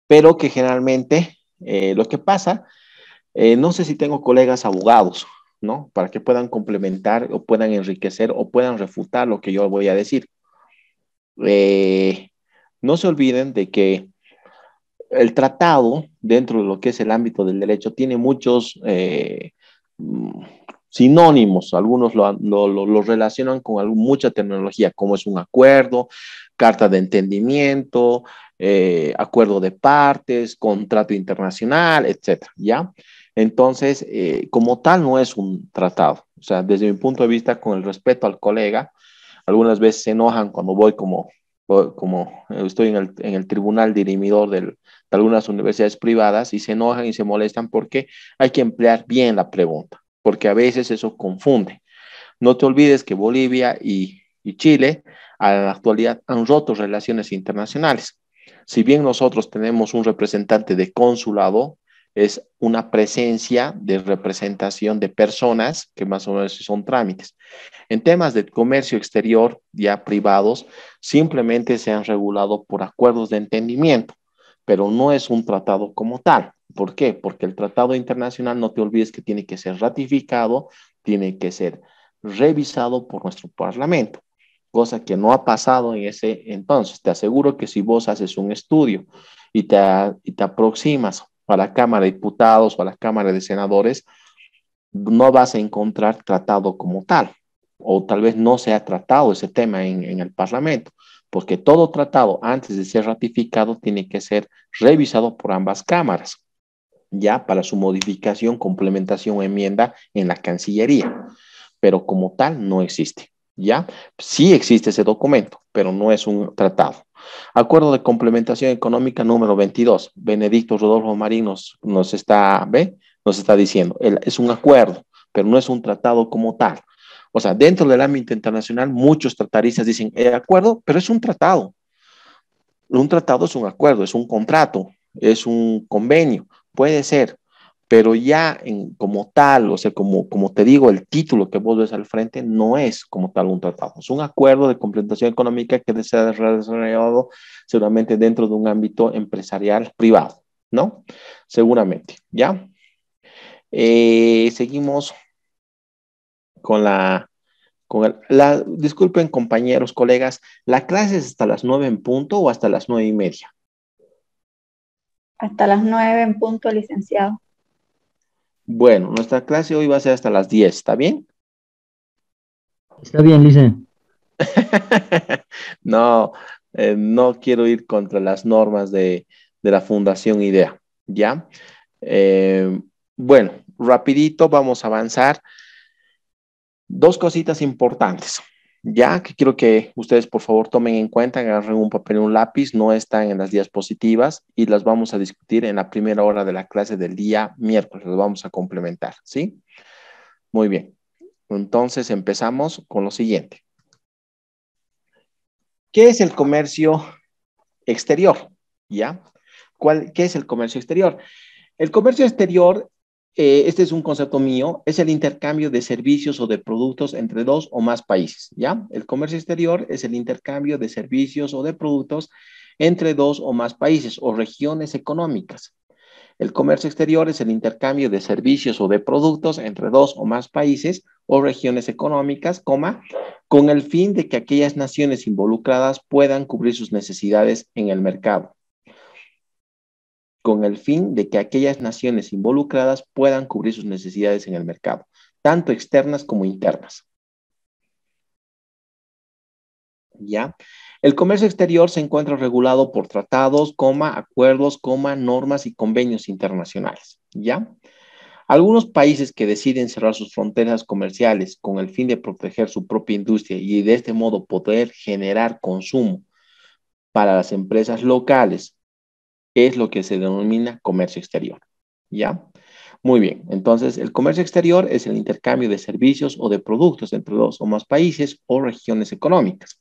pero que generalmente lo que pasa, no sé si tengo colegas abogados, ¿no? Para que puedan complementar o puedan enriquecer o puedan refutar lo que yo voy a decir. No se olviden de que el tratado, dentro de lo que es el ámbito del derecho, tiene muchos sinónimos. Algunos lo relacionan con mucha terminología, como es un acuerdo, carta de entendimiento, acuerdo de partes, contrato internacional, etcétera, ¿ya? Entonces, como tal, no es un tratado. O sea, desde mi punto de vista, con el respeto al colega, algunas veces se enojan cuando voy como estoy en el tribunal dirimidor de algunas universidades privadas y se enojan y se molestan porque hay que emplear bien la pregunta, porque a veces eso confunde. No te olvides que Bolivia y Chile a la actualidad han roto relaciones internacionales. Si bien nosotros tenemos un representante de consulado, es una presencia de representación de personas que más o menos son trámites. En temas de comercio exterior, ya privados, simplemente se han regulado por acuerdos de entendimiento, pero no es un tratado como tal. ¿Por qué? Porque el tratado internacional, no te olvides que tiene que ser ratificado, tiene que ser revisado por nuestro parlamento, cosa que no ha pasado en ese entonces. Te aseguro que si vos haces un estudio y te aproximas a la Cámara de Diputados o a la Cámara de Senadores, no vas a encontrar tratado como tal, o tal vez no se ha tratado ese tema en el Parlamento, porque todo tratado antes de ser ratificado tiene que ser revisado por ambas cámaras, ya para su modificación, complementación o enmienda en la Cancillería, pero como tal no existe, ¿ya? Sí existe ese documento, pero no es un tratado. Acuerdo de complementación económica número 22. Benedicto Rodolfo Marín nos está diciendo, es un acuerdo, pero no es un tratado como tal. O sea, dentro del ámbito internacional, muchos trataristas dicen, acuerdo, pero es un tratado. Un tratado es un acuerdo, es un contrato, es un convenio, puede ser, pero ya como tal, o sea, como te digo, el título que vos ves al frente no es como tal un tratado, es un acuerdo de complementación económica que se ha desarrollado seguramente dentro de un ámbito empresarial privado, ¿no? Seguramente, ¿ya? Seguimos con disculpen compañeros, colegas, ¿la clase es hasta las 9 en punto o hasta las 9:30? Hasta las 9 en punto, licenciado. Bueno, nuestra clase hoy va a ser hasta las 10, ¿está bien? Está bien, Licen. No, no quiero ir contra las normas de la Fundación IDEA, ¿ya? Bueno, rapidito vamos a avanzar. Dos cositas importantes, ya que quiero que ustedes por favor tomen en cuenta, agarren un papel y un lápiz, no están en las diapositivas y las vamos a discutir en la primera hora de la clase del día miércoles, las vamos a complementar, ¿sí? Muy bien, entonces empezamos con lo siguiente. ¿Qué es el comercio exterior? ¿Ya? ¿Qué es el comercio exterior? El comercio exterior, este es un concepto mío, es el intercambio de servicios o de productos entre dos o más países, ¿ya? El comercio exterior es el intercambio de servicios o de productos entre dos o más países o regiones económicas. El comercio exterior es el intercambio de servicios o de productos entre dos o más países o regiones económicas, con el fin de que aquellas naciones involucradas puedan cubrir sus necesidades en el mercado. Con el fin de que aquellas naciones involucradas puedan cubrir sus necesidades en el mercado, tanto externas como internas. ¿Ya? El comercio exterior se encuentra regulado por tratados, acuerdos, normas y convenios internacionales. ¿Ya? Algunos países que deciden cerrar sus fronteras comerciales con el fin de proteger su propia industria y de este modo poder generar consumo para las empresas locales es lo que se denomina comercio exterior. ¿Ya? Muy bien, entonces el comercio exterior es el intercambio de servicios o de productos entre dos o más países o regiones económicas,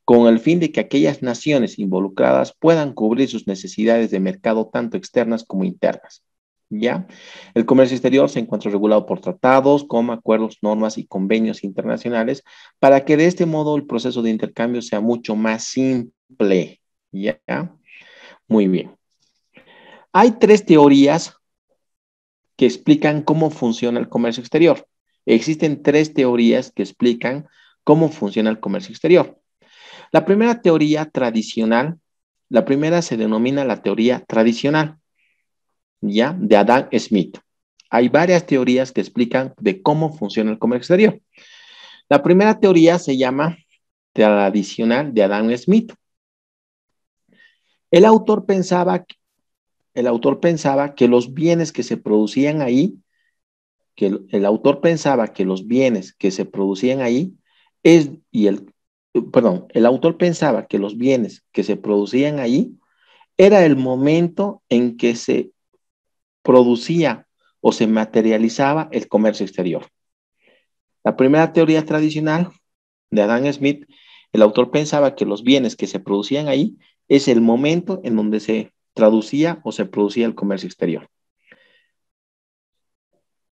con el fin de que aquellas naciones involucradas puedan cubrir sus necesidades de mercado tanto externas como internas. ¿Ya? El comercio exterior se encuentra regulado por tratados, acuerdos, normas y convenios internacionales para que de este modo el proceso de intercambio sea mucho más simple. ¿Ya? Muy bien. Hay tres teorías que explican cómo funciona el comercio exterior. Existen tres teorías que explican cómo funciona el comercio exterior. La primera teoría tradicional, la primera se denomina la teoría tradicional, ¿ya? De Adam Smith. Hay varias teorías que explican de cómo funciona el comercio exterior. La primera teoría se llama tradicional de Adam Smith. El autor pensaba que los bienes que se producían ahí, el autor pensaba que los bienes que se producían ahí, el autor pensaba que los bienes que se producían ahí era el momento en que se producía o se materializaba el comercio exterior. La primera teoría tradicional de Adam Smith, el autor pensaba que los bienes que se producían ahí es el momento en donde se traducía o se producía el comercio exterior.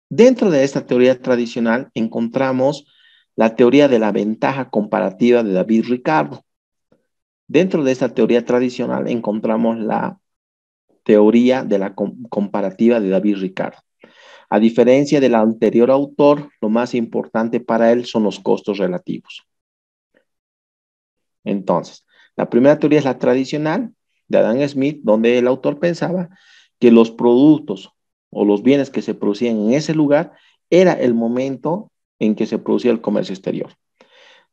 Dentro de esta teoría tradicional encontramos la teoría de la ventaja comparativa de David Ricardo. Dentro de esta teoría tradicional encontramos la teoría de la comparativa de David Ricardo. A diferencia del anterior autor, lo más importante para él son los costos relativos. Entonces, la primera teoría es la tradicional de Adam Smith, donde el autor pensaba que los productos o los bienes que se producían en ese lugar era el momento en que se producía el comercio exterior.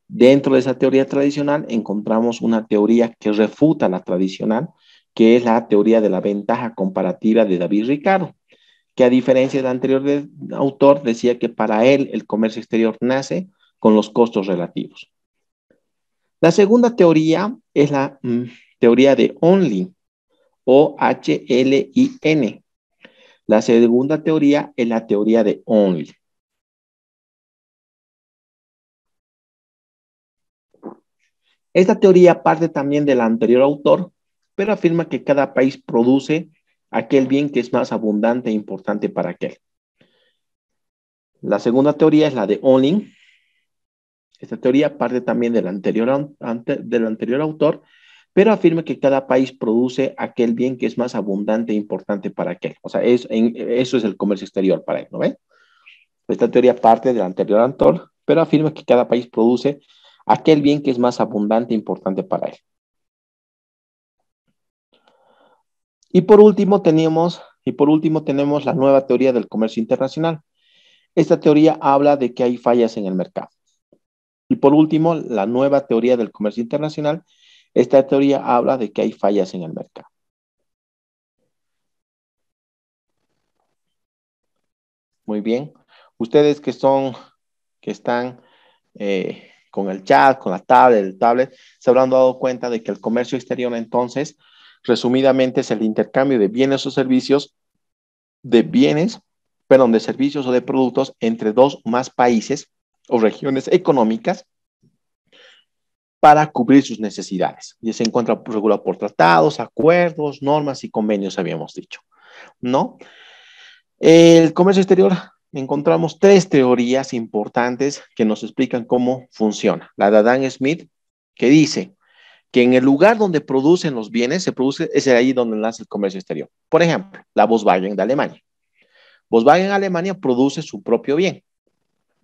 Dentro de esa teoría tradicional encontramos una teoría que refuta la tradicional, que es la teoría de la ventaja comparativa de David Ricardo, que a diferencia del anterior autor decía que para él el comercio exterior nace con los costos relativos. La segunda teoría es la teoría de Onlin, o H-L-I-N. La segunda teoría es la teoría de Only. Esta teoría parte también del anterior autor, pero afirma que cada país produce aquel bien que es más abundante e importante para aquel. La segunda teoría es la de Only. Esta teoría parte también del anterior autor, pero afirma que cada país produce aquel bien que es más abundante e importante para aquel. O sea, eso es el comercio exterior para él, ¿no ven? Esta teoría parte del anterior autor, pero afirma que cada país produce aquel bien que es más abundante e importante para él. Y por último tenemos la nueva teoría del comercio internacional. Esta teoría habla de que hay fallas en el mercado. Y por último, la nueva teoría del comercio internacional. Esta teoría habla de que hay fallas en el mercado. Muy bien. Ustedes que están con el chat, con la tablet, se habrán dado cuenta de que el comercio exterior, entonces, resumidamente, es el intercambio de bienes o servicios, de servicios o de productos entre dos o más países o regiones económicas, para cubrir sus necesidades. Y se encuentra regulado por tratados, acuerdos, normas y convenios, habíamos dicho, ¿no? El comercio exterior, encontramos 3 teorías importantes que nos explican cómo funciona. La de Adam Smith, que dice que en el lugar donde producen los bienes, es ahí donde nace el comercio exterior. Por ejemplo, la Volkswagen de Alemania. Volkswagen Alemania produce su propio bien.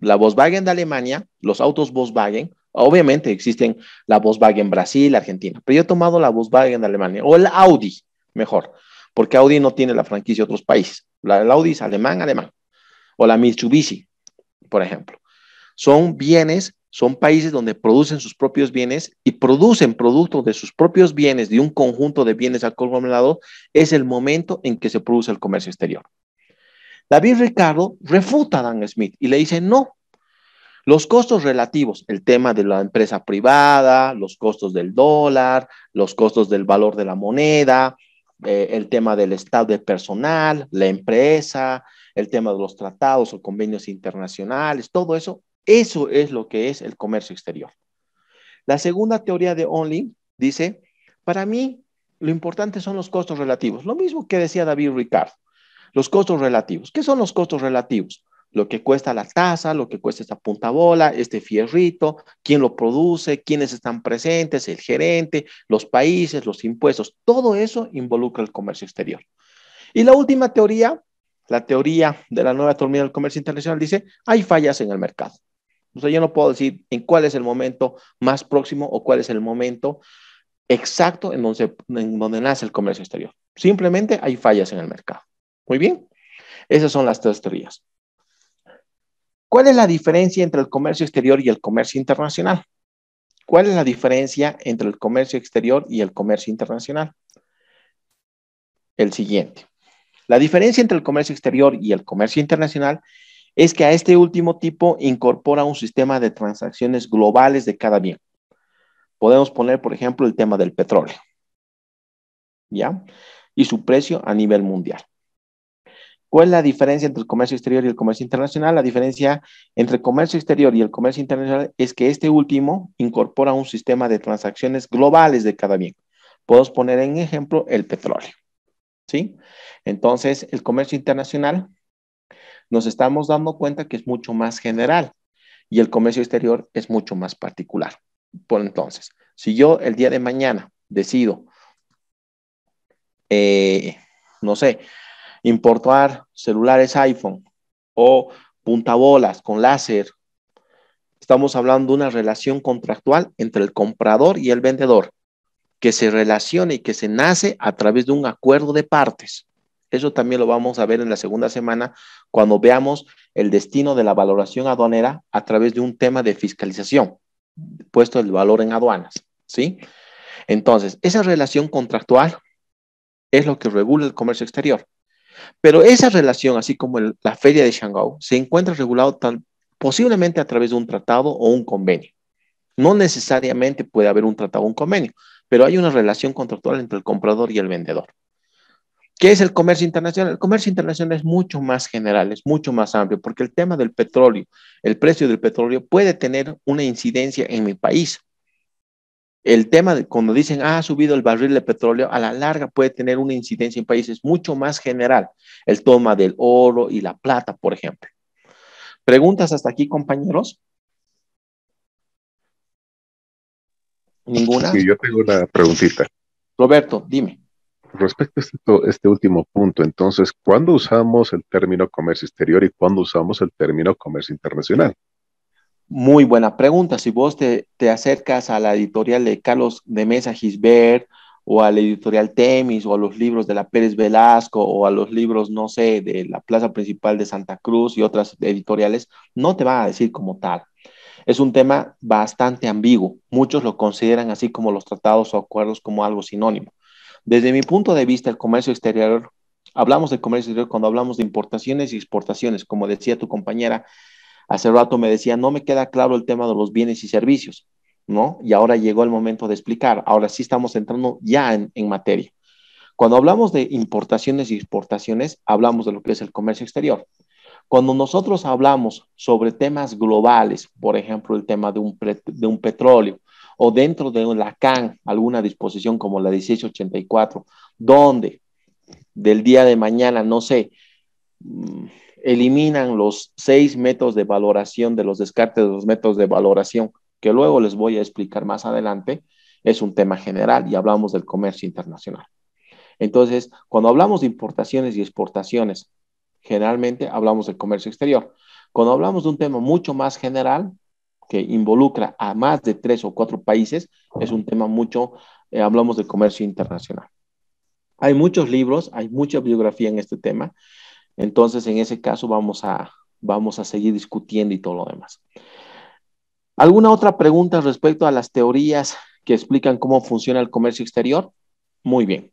La Volkswagen de Alemania, los autos Volkswagen, obviamente existen la Volkswagen Brasil, Argentina, pero yo he tomado la Volkswagen de Alemania, o el Audi, mejor, porque Audi no tiene la franquicia de otros países. El Audi es alemán, o la Mitsubishi, por ejemplo. Son bienes, son países donde producen sus propios bienes y producen productos de sus propios bienes, de un conjunto de bienes aglomerados, es el momento en que se produce el comercio exterior. David Ricardo refuta a Dan Smith y le dice, no, los costos relativos, el tema de la empresa privada, los costos del dólar, los costos del valor de la moneda, el tema del estado de personal, la empresa, el tema de los tratados o convenios internacionales, todo eso es lo que es el comercio exterior. La segunda teoría de Only dice, para mí lo importante son los costos relativos, lo mismo que decía David Ricardo. Los costos relativos. ¿Qué son los costos relativos? Lo que cuesta la taza, lo que cuesta esta punta bola, este fierrito, quién lo produce, quiénes están presentes, el gerente, los países, los impuestos. Todo eso involucra el comercio exterior. Y la última teoría, la teoría de la nueva teoría del comercio internacional, dice, hay fallas en el mercado. O sea, yo no puedo decir en cuál es el momento más próximo o cuál es el momento exacto en donde nace el comercio exterior. Simplemente hay fallas en el mercado. Muy bien, esas son las 3 teorías. ¿Cuál es la diferencia entre el comercio exterior y el comercio internacional? ¿Cuál es la diferencia entre el comercio exterior y el comercio internacional? El siguiente. La diferencia entre el comercio exterior y el comercio internacional es que a este último tipo incorpora un sistema de transacciones globales de cada bien. Podemos poner, por ejemplo, el tema del petróleo, ¿ya? Y su precio a nivel mundial. ¿Cuál es la diferencia entre el comercio exterior y el comercio internacional? La diferencia entre el comercio exterior y el comercio internacional es que este último incorpora un sistema de transacciones globales de cada bien. Podemos poner en ejemplo el petróleo, ¿sí? Entonces, el comercio internacional nos estamos dando cuenta que es mucho más general y el comercio exterior es mucho más particular. Por entonces, si yo el día de mañana decido, no sé, importar celulares iPhone o puntabolas con láser, estamos hablando de una relación contractual entre el comprador y el vendedor, que se relaciona y que se nace a través de un acuerdo de partes. Eso también lo vamos a ver en la segunda semana cuando veamos el destino de la valoración aduanera a través de un tema de fiscalización, puesto el valor en aduanas, ¿sí? Entonces, esa relación contractual es lo que regula el comercio exterior. Pero esa relación, así como la feria de Shanghái, se encuentra regulado posiblemente a través de un tratado o un convenio. No necesariamente puede haber un tratado o un convenio, pero hay una relación contractual entre el comprador y el vendedor. ¿Qué es el comercio internacional? El comercio internacional es mucho más general, es mucho más amplio, porque el tema del petróleo, el precio del petróleo puede tener una incidencia en mi país. El tema de cuando dicen, ha subido el barril de petróleo, a la larga puede tener una incidencia en países mucho más general. El tema del oro y la plata, por ejemplo. ¿Preguntas hasta aquí, compañeros? ¿Ninguna? Sí, yo tengo una preguntita. Roberto, dime. Respecto a este último punto, entonces, ¿cuándo usamos el término comercio exterior y cuándo usamos el término comercio internacional? Muy buena pregunta. Si vos te acercas a la editorial de Carlos de Mesa Gisbert o a la editorial Temis o a los libros de la Pérez Velasco o a los libros, no sé, de la Plaza Principal de Santa Cruz y otras editoriales, no te van a decir como tal. Es un tema bastante ambiguo. Muchos lo consideran así como los tratados o acuerdos como algo sinónimo. Desde mi punto de vista, el comercio exterior, hablamos de comercio exterior cuando hablamos de importaciones y exportaciones, como decía tu compañera hace rato, me decía, no me queda claro el tema de los bienes y servicios, ¿no? Y ahora llegó el momento de explicar. Ahora sí estamos entrando ya en materia. Cuando hablamos de importaciones y exportaciones, hablamos de lo que es el comercio exterior. Cuando nosotros hablamos sobre temas globales, por ejemplo, el tema de un petróleo o dentro de la CAN alguna disposición como la 1684, donde del día de mañana, no sé, eliminan los 6 métodos de valoración de los descartes de los métodos de valoración, que luego les voy a explicar más adelante, es un tema general y hablamos del comercio internacional. Entonces, cuando hablamos de importaciones y exportaciones, generalmente hablamos del comercio exterior. Cuando hablamos de un tema mucho más general, que involucra a más de 3 o 4 países, es un tema mucho, hablamos de comercio internacional. Hay muchos libros, hay mucha bibliografía en este tema, entonces en ese caso vamos a seguir discutiendo y todo lo demás. ¿Alguna otra pregunta respecto a las teorías que explican cómo funciona el comercio exterior? Muy bien.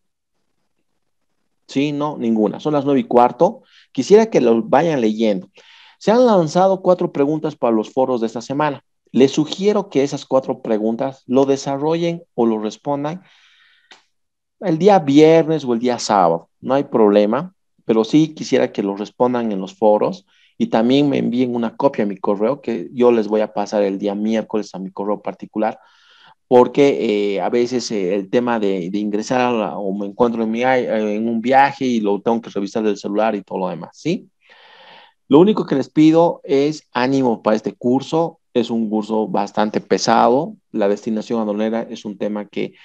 Sí, no, ninguna. Son las 9:15. Quisiera que lo vayan leyendo. Se han lanzado 4 preguntas para los foros de esta semana. Les sugiero que esas 4 preguntas lo desarrollen o lo respondan el día viernes o el día sábado. No hay problema, pero sí quisiera que lo respondan en los foros y también me envíen una copia a mi correo que yo les voy a pasar el día miércoles a mi correo particular, porque a veces el tema de ingresar o me encuentro en un viaje y lo tengo que revisar del celular y todo lo demás, ¿sí? Lo único que les pido es ánimo para este curso. Es un curso bastante pesado. La destinación aduanera es un tema que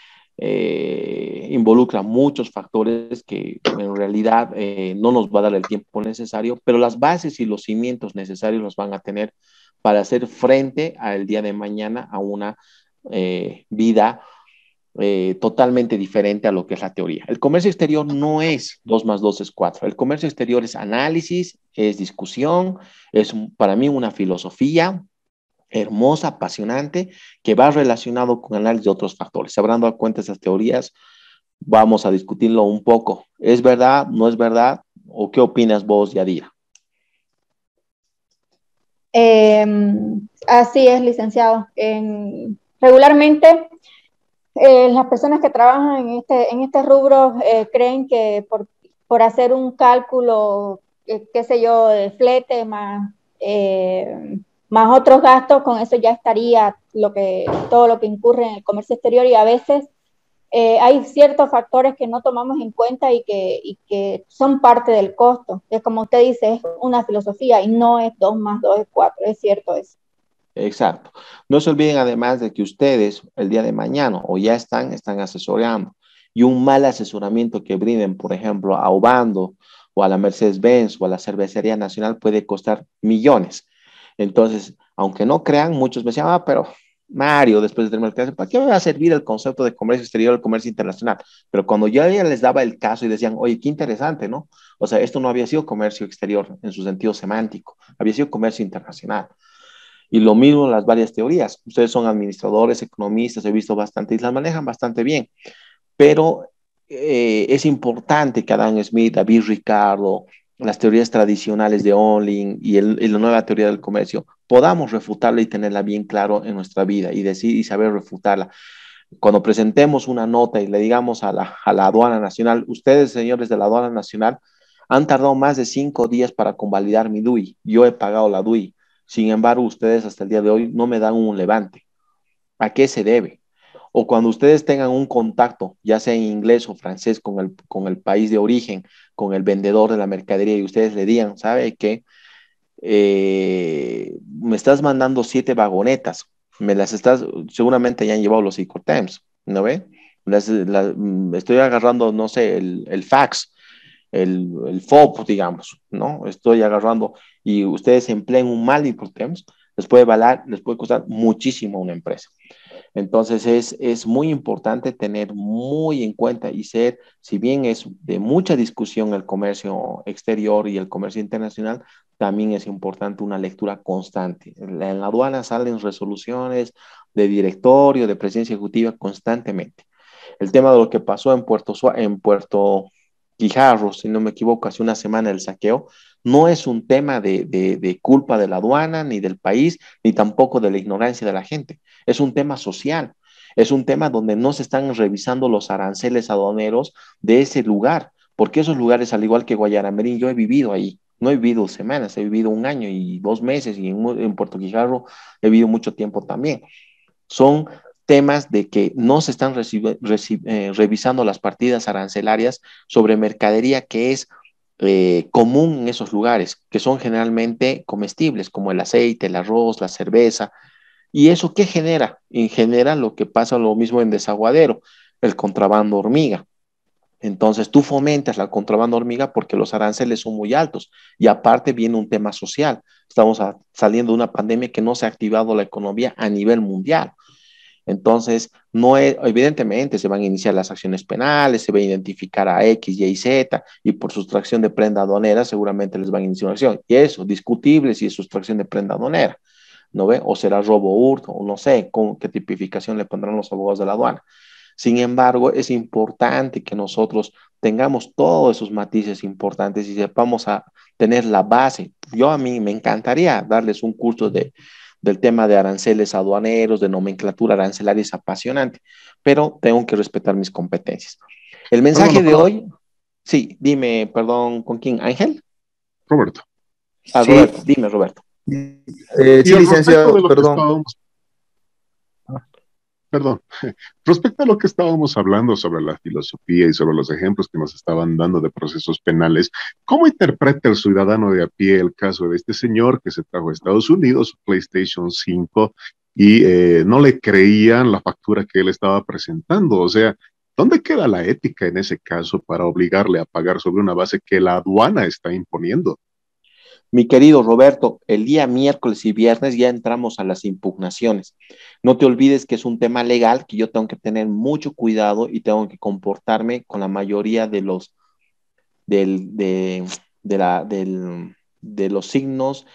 involucra muchos factores que en realidad no nos va a dar el tiempo necesario, pero las bases y los cimientos necesarios los van a tener para hacer frente al día de mañana a una vida totalmente diferente a lo que es la teoría. El comercio exterior no es 2 más 2 es 4. El comercio exterior es análisis, es discusión, es para mí una filosofía hermosa, apasionante, que va relacionado con análisis de otros factores. Se habrán dado cuenta de esas teorías, vamos a discutirlo un poco. ¿Es verdad? ¿No es verdad? ¿O qué opinas vos, Yadira? Así es, licenciado. Regularmente, las personas que trabajan en este rubro creen que por hacer un cálculo, qué sé yo, de flete más otros gastos, con eso ya estaría todo lo que incurre en el comercio exterior, y a veces hay ciertos factores que no tomamos en cuenta y que son parte del costo. Es como usted dice, es una filosofía y no es 2 más 2 es 4, es cierto eso. Exacto. No se olviden además de que ustedes el día de mañana o ya están asesorando, y un mal asesoramiento que brinden, por ejemplo, a Obando o a la Mercedes-Benz o a la Cervecería Nacional puede costar millones. Entonces, aunque no crean, muchos me decían, pero Mario, después de terminar el clase, ¿para qué me va a servir el concepto de comercio exterior o el comercio internacional? Pero cuando yo ya les daba el caso y decían, oye, qué interesante, ¿no? O sea, esto no había sido comercio exterior en su sentido semántico, había sido comercio internacional. Y lo mismo las varias teorías. Ustedes son administradores, economistas, he visto bastante y las manejan bastante bien. Pero es importante que Adam Smith, David Ricardo, las teorías tradicionales de Olin y la nueva teoría del comercio, podamos refutarla y tenerla bien claro en nuestra vida y decir y saber refutarla. Cuando presentemos una nota y le digamos a la aduana nacional, ustedes, señores de la aduana nacional, han tardado más de 5 días para convalidar mi DUI. Yo he pagado la DUI. Sin embargo, ustedes hasta el día de hoy no me dan un levante. ¿A qué se debe? O cuando ustedes tengan un contacto, ya sea en inglés o francés, con el país de origen, con el vendedor de la mercadería, y ustedes le digan, ¿sabe qué? Me estás mandando 7 vagonetas, seguramente ya han llevado los Incoterms, ¿no ve? Estoy agarrando, no sé, el fax, el FOB, digamos, ¿no? Estoy agarrando y ustedes empleen un mal Incoterms, les puede costar muchísimo a una empresa. Entonces es muy importante tener muy en cuenta y ser, si bien es de mucha discusión el comercio exterior y el comercio internacional, también es importante una lectura constante. En la aduana salen resoluciones de directorio, de presidencia ejecutiva constantemente. El tema de lo que pasó en Puerto Quijarro, si no me equivoco, hace una semana el saqueo, no es un tema de culpa de la aduana, ni del país, ni tampoco de la ignorancia de la gente. Es un tema social. Es un tema donde no se están revisando los aranceles aduaneros de ese lugar, porque esos lugares, al igual que Guayaramerín, yo he vivido ahí. No he vivido semanas, he vivido 1 año y 2 meses, y en Puerto Quijarro he vivido mucho tiempo también. Son temas de que no se están revisando las partidas arancelarias sobre mercadería que es común en esos lugares, que son generalmente comestibles, como el aceite, el arroz, la cerveza. ¿Y eso qué genera? Y genera lo que pasa lo mismo en Desaguadero, el contrabando hormiga. Entonces tú fomentas la contrabando hormiga porque los aranceles son muy altos y aparte viene un tema social. Estamos saliendo de una pandemia que no se ha activado la economía a nivel mundial. Entonces, evidentemente se van a iniciar las acciones penales, se va a identificar a X, Y y Z, y por sustracción de prenda aduanera seguramente les van a iniciar una acción. Y eso, discutible si es sustracción de prenda aduanera, ¿no ve? O será robo hurto, o no sé con qué tipificación le pondrán los abogados de la aduana. Sin embargo, es importante que nosotros tengamos todos esos matices importantes y sepamos a tener la base. A mí me encantaría darles un curso del tema de aranceles aduaneros, de nomenclatura arancelaria, es apasionante, pero tengo que respetar mis competencias. El mensaje de hoy, sí, dime, perdón, ¿con quién? ¿Ángel? Roberto. Ah, sí. Roberto, dime, Roberto. Sí, licenciado, perdón. Perdón, respecto a lo que estábamos hablando sobre la filosofía y sobre los ejemplos que nos estaban dando de procesos penales, ¿cómo interpreta el ciudadano de a pie el caso de este señor que se trajo a Estados Unidos su PlayStation 5 y no le creían la factura que él estaba presentando? O sea, ¿dónde queda la ética en ese caso para obligarle a pagar sobre una base que la aduana está imponiendo? Mi querido Roberto, el día miércoles y viernes ya entramos a las impugnaciones. No te olvides que es un tema legal que yo tengo que tener mucho cuidado y tengo que comportarme con la mayoría de los, de los signos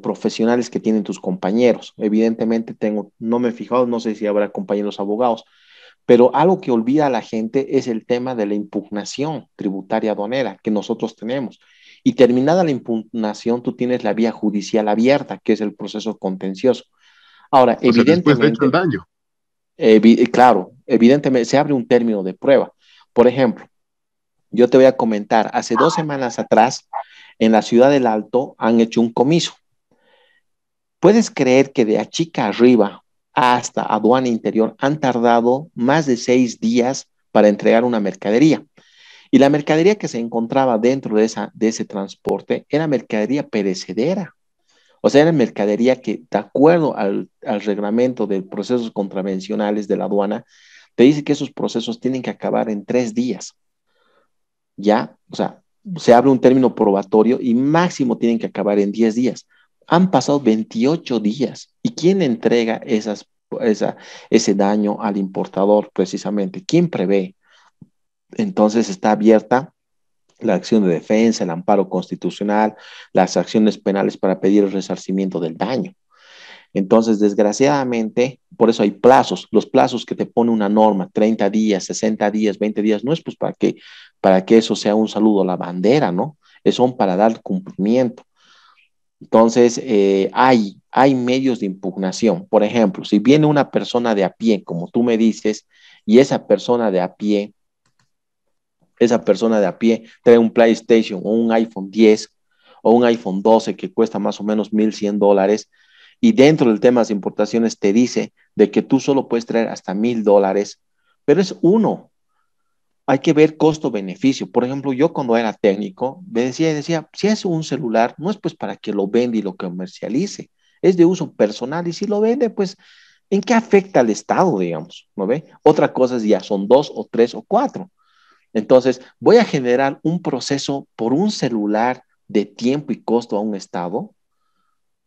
profesionales que tienen tus compañeros. Evidentemente no me he fijado, no sé si habrá compañeros abogados, pero algo que olvida a la gente es el tema de la impugnación tributaria aduanera que nosotros tenemos. Y terminada la impugnación, tú tienes la vía judicial abierta, que es el proceso contencioso. Ahora, evidentemente, después de hecho el daño. Claro, evidentemente se abre un término de prueba. Por ejemplo, yo te voy a comentar, hace 2 semanas atrás, en la ciudad del Alto han hecho un comiso. ¿Puedes creer que de Achica arriba hasta aduana interior han tardado más de 6 días para entregar una mercadería? Y la mercadería que se encontraba dentro de ese transporte era mercadería perecedera. O sea, era mercadería que, de acuerdo al reglamento de procesos contravencionales de la aduana, te dice que esos procesos tienen que acabar en 3 días. ¿Ya? O sea, se abre un término probatorio y máximo tienen que acabar en 10 días. Han pasado 28 días. ¿Y quién entrega ese daño al importador precisamente? ¿Quién prevé? Entonces está abierta la acción de defensa, el amparo constitucional, las acciones penales para pedir el resarcimiento del daño. Entonces, desgraciadamente, por eso hay plazos. Los plazos que te pone una norma, 30 días, 60 días, 20 días, no es pues para que eso sea un saludo a la bandera, ¿no? Son para dar cumplimiento. Entonces, hay medios de impugnación. Por ejemplo, si viene una persona de a pie, como tú me dices, y esa persona de a pie trae un PlayStation o un iPhone 10 o un iPhone 12 que cuesta más o menos $1,100 y dentro del tema de importaciones te dice de que tú solo puedes traer hasta $1,000, pero es uno. Hay que ver costo-beneficio. Por ejemplo, yo cuando era técnico decía, si es un celular, no es pues para que lo venda y lo comercialice, es de uso personal y si lo vende, pues, ¿en qué afecta al Estado, digamos? ¿No ve? Otra cosa es ya son 2 o 3 o 4. Entonces, voy a generar un proceso por un celular de tiempo y costo a un Estado,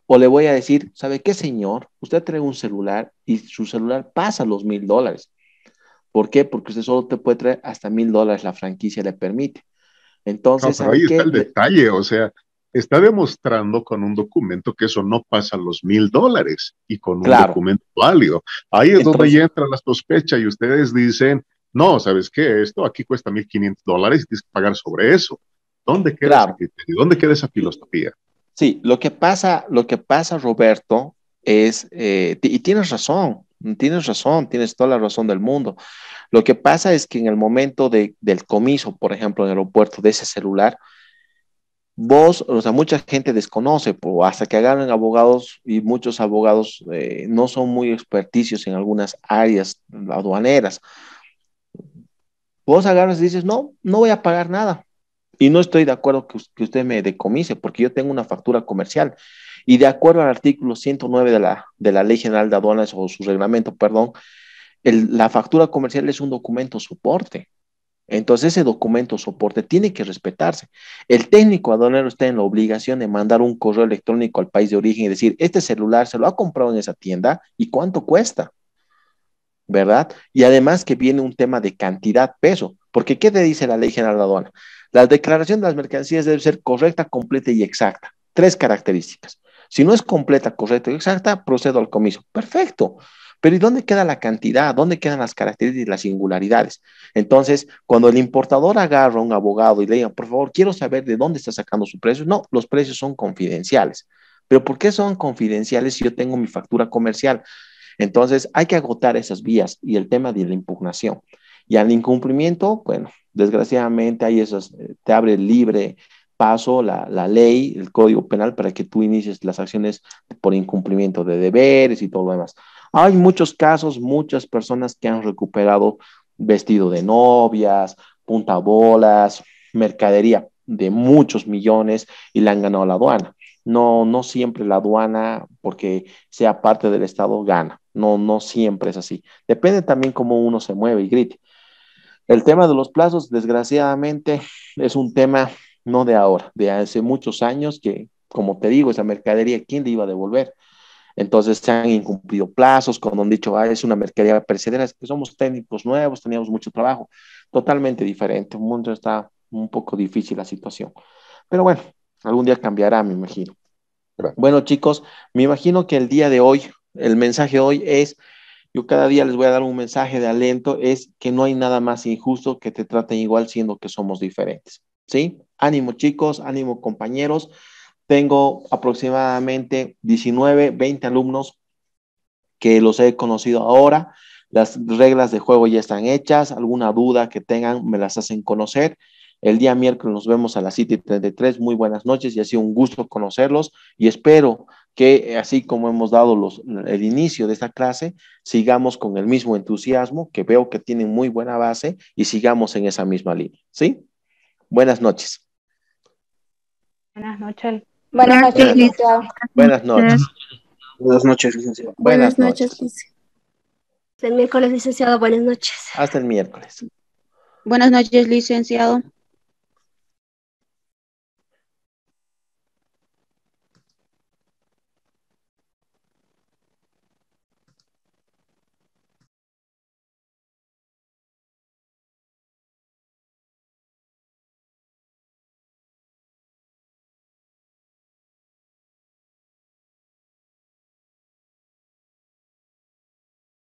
o le voy a decir, ¿sabe qué, señor? Usted trae un celular y su celular pasa los $1,000. ¿Por qué? Porque usted solo te puede traer hasta $1,000, la franquicia le permite. Entonces, pero ahí está el detalle, o sea, está demostrando con un documento que eso no pasa los $1,000 y con un documento válido. Ahí es donde ya entra la sospecha y ustedes dicen, no, ¿sabes qué? Esto aquí cuesta $1,500 y tienes que pagar sobre eso. ¿Dónde queda ese criterio? ¿Dónde queda esa filosofía? Sí, lo que pasa, Roberto, es, y tienes razón, tienes toda la razón del mundo. Lo que pasa es que en el momento del comiso, por ejemplo, en el aeropuerto de ese celular, o sea, mucha gente desconoce, hasta que agarren abogados, y muchos abogados no son muy experticios en algunas áreas aduaneras. Vos agarras y dices, no, no voy a pagar nada. Y no estoy de acuerdo que usted me decomise, porque yo tengo una factura comercial. Y de acuerdo al artículo 109 de la Ley General de Aduanas, o su reglamento, perdón, la factura comercial es un documento soporte. Entonces ese documento soporte tiene que respetarse. El técnico aduanero está en la obligación de mandar un correo electrónico al país de origen y decir, este celular se lo ha comprado en esa tienda y cuánto cuesta, ¿verdad? Y además que viene un tema de cantidad, peso, porque ¿qué te dice la Ley General de Aduana? La declaración de las mercancías debe ser correcta, completa y exacta. 3 características. Si no es completa, correcta y exacta, procedo al comiso. Perfecto. Pero ¿y dónde queda la cantidad? ¿Dónde quedan las características y las singularidades? Entonces, cuando el importador agarra a un abogado y le diga, por favor, quiero saber de dónde está sacando su precio, no, los precios son confidenciales. ¿Pero por qué son confidenciales si yo tengo mi factura comercial? Entonces, hay que agotar esas vías y el tema de la impugnación. Y al incumplimiento, bueno, desgraciadamente hay esos, te abre libre paso la ley, el Código Penal, para que tú inicies las acciones por incumplimiento de deberes y todo lo demás. Hay muchos casos, muchas personas que han recuperado vestido de novias, puntabolas, mercadería de muchos millones y la han ganado a la aduana. No, no siempre la aduana, porque sea parte del Estado, gana. No, no siempre es así. Depende también cómo uno se mueve y grite. El tema de los plazos, desgraciadamente, es un tema no de ahora, de hace muchos años que, como te digo, esa mercadería, ¿quién le iba a devolver? Entonces se han incumplido plazos, cuando han dicho, es una mercadería perecedera, es que somos técnicos nuevos, teníamos mucho trabajo. Totalmente diferente, el mundo está un poco difícil la situación. Pero bueno, algún día cambiará, me imagino. Bueno, chicos, me imagino que el día de hoy, el mensaje de hoy es, yo cada día les voy a dar un mensaje de aliento, es que no hay nada más injusto que te traten igual siendo que somos diferentes, ¿sí? Ánimo, chicos, ánimo, compañeros. Tengo aproximadamente 19, 20 alumnos que los he conocido ahora. Las reglas de juego ya están hechas. Alguna duda que tengan, me las hacen conocer. El día miércoles nos vemos a las 7:33. Muy buenas noches y ha sido un gusto conocerlos y espero que así como hemos dado el inicio de esta clase, sigamos con el mismo entusiasmo, que veo que tienen muy buena base y sigamos en esa misma línea. ¿Sí? Buenas noches. Buenas noches. Buenas noches, licenciado. Buenas noches. Buenas noches, licenciado. Buenas noches. Hasta el miércoles, licenciado. Buenas noches. Hasta el miércoles. Buenas noches, licenciado.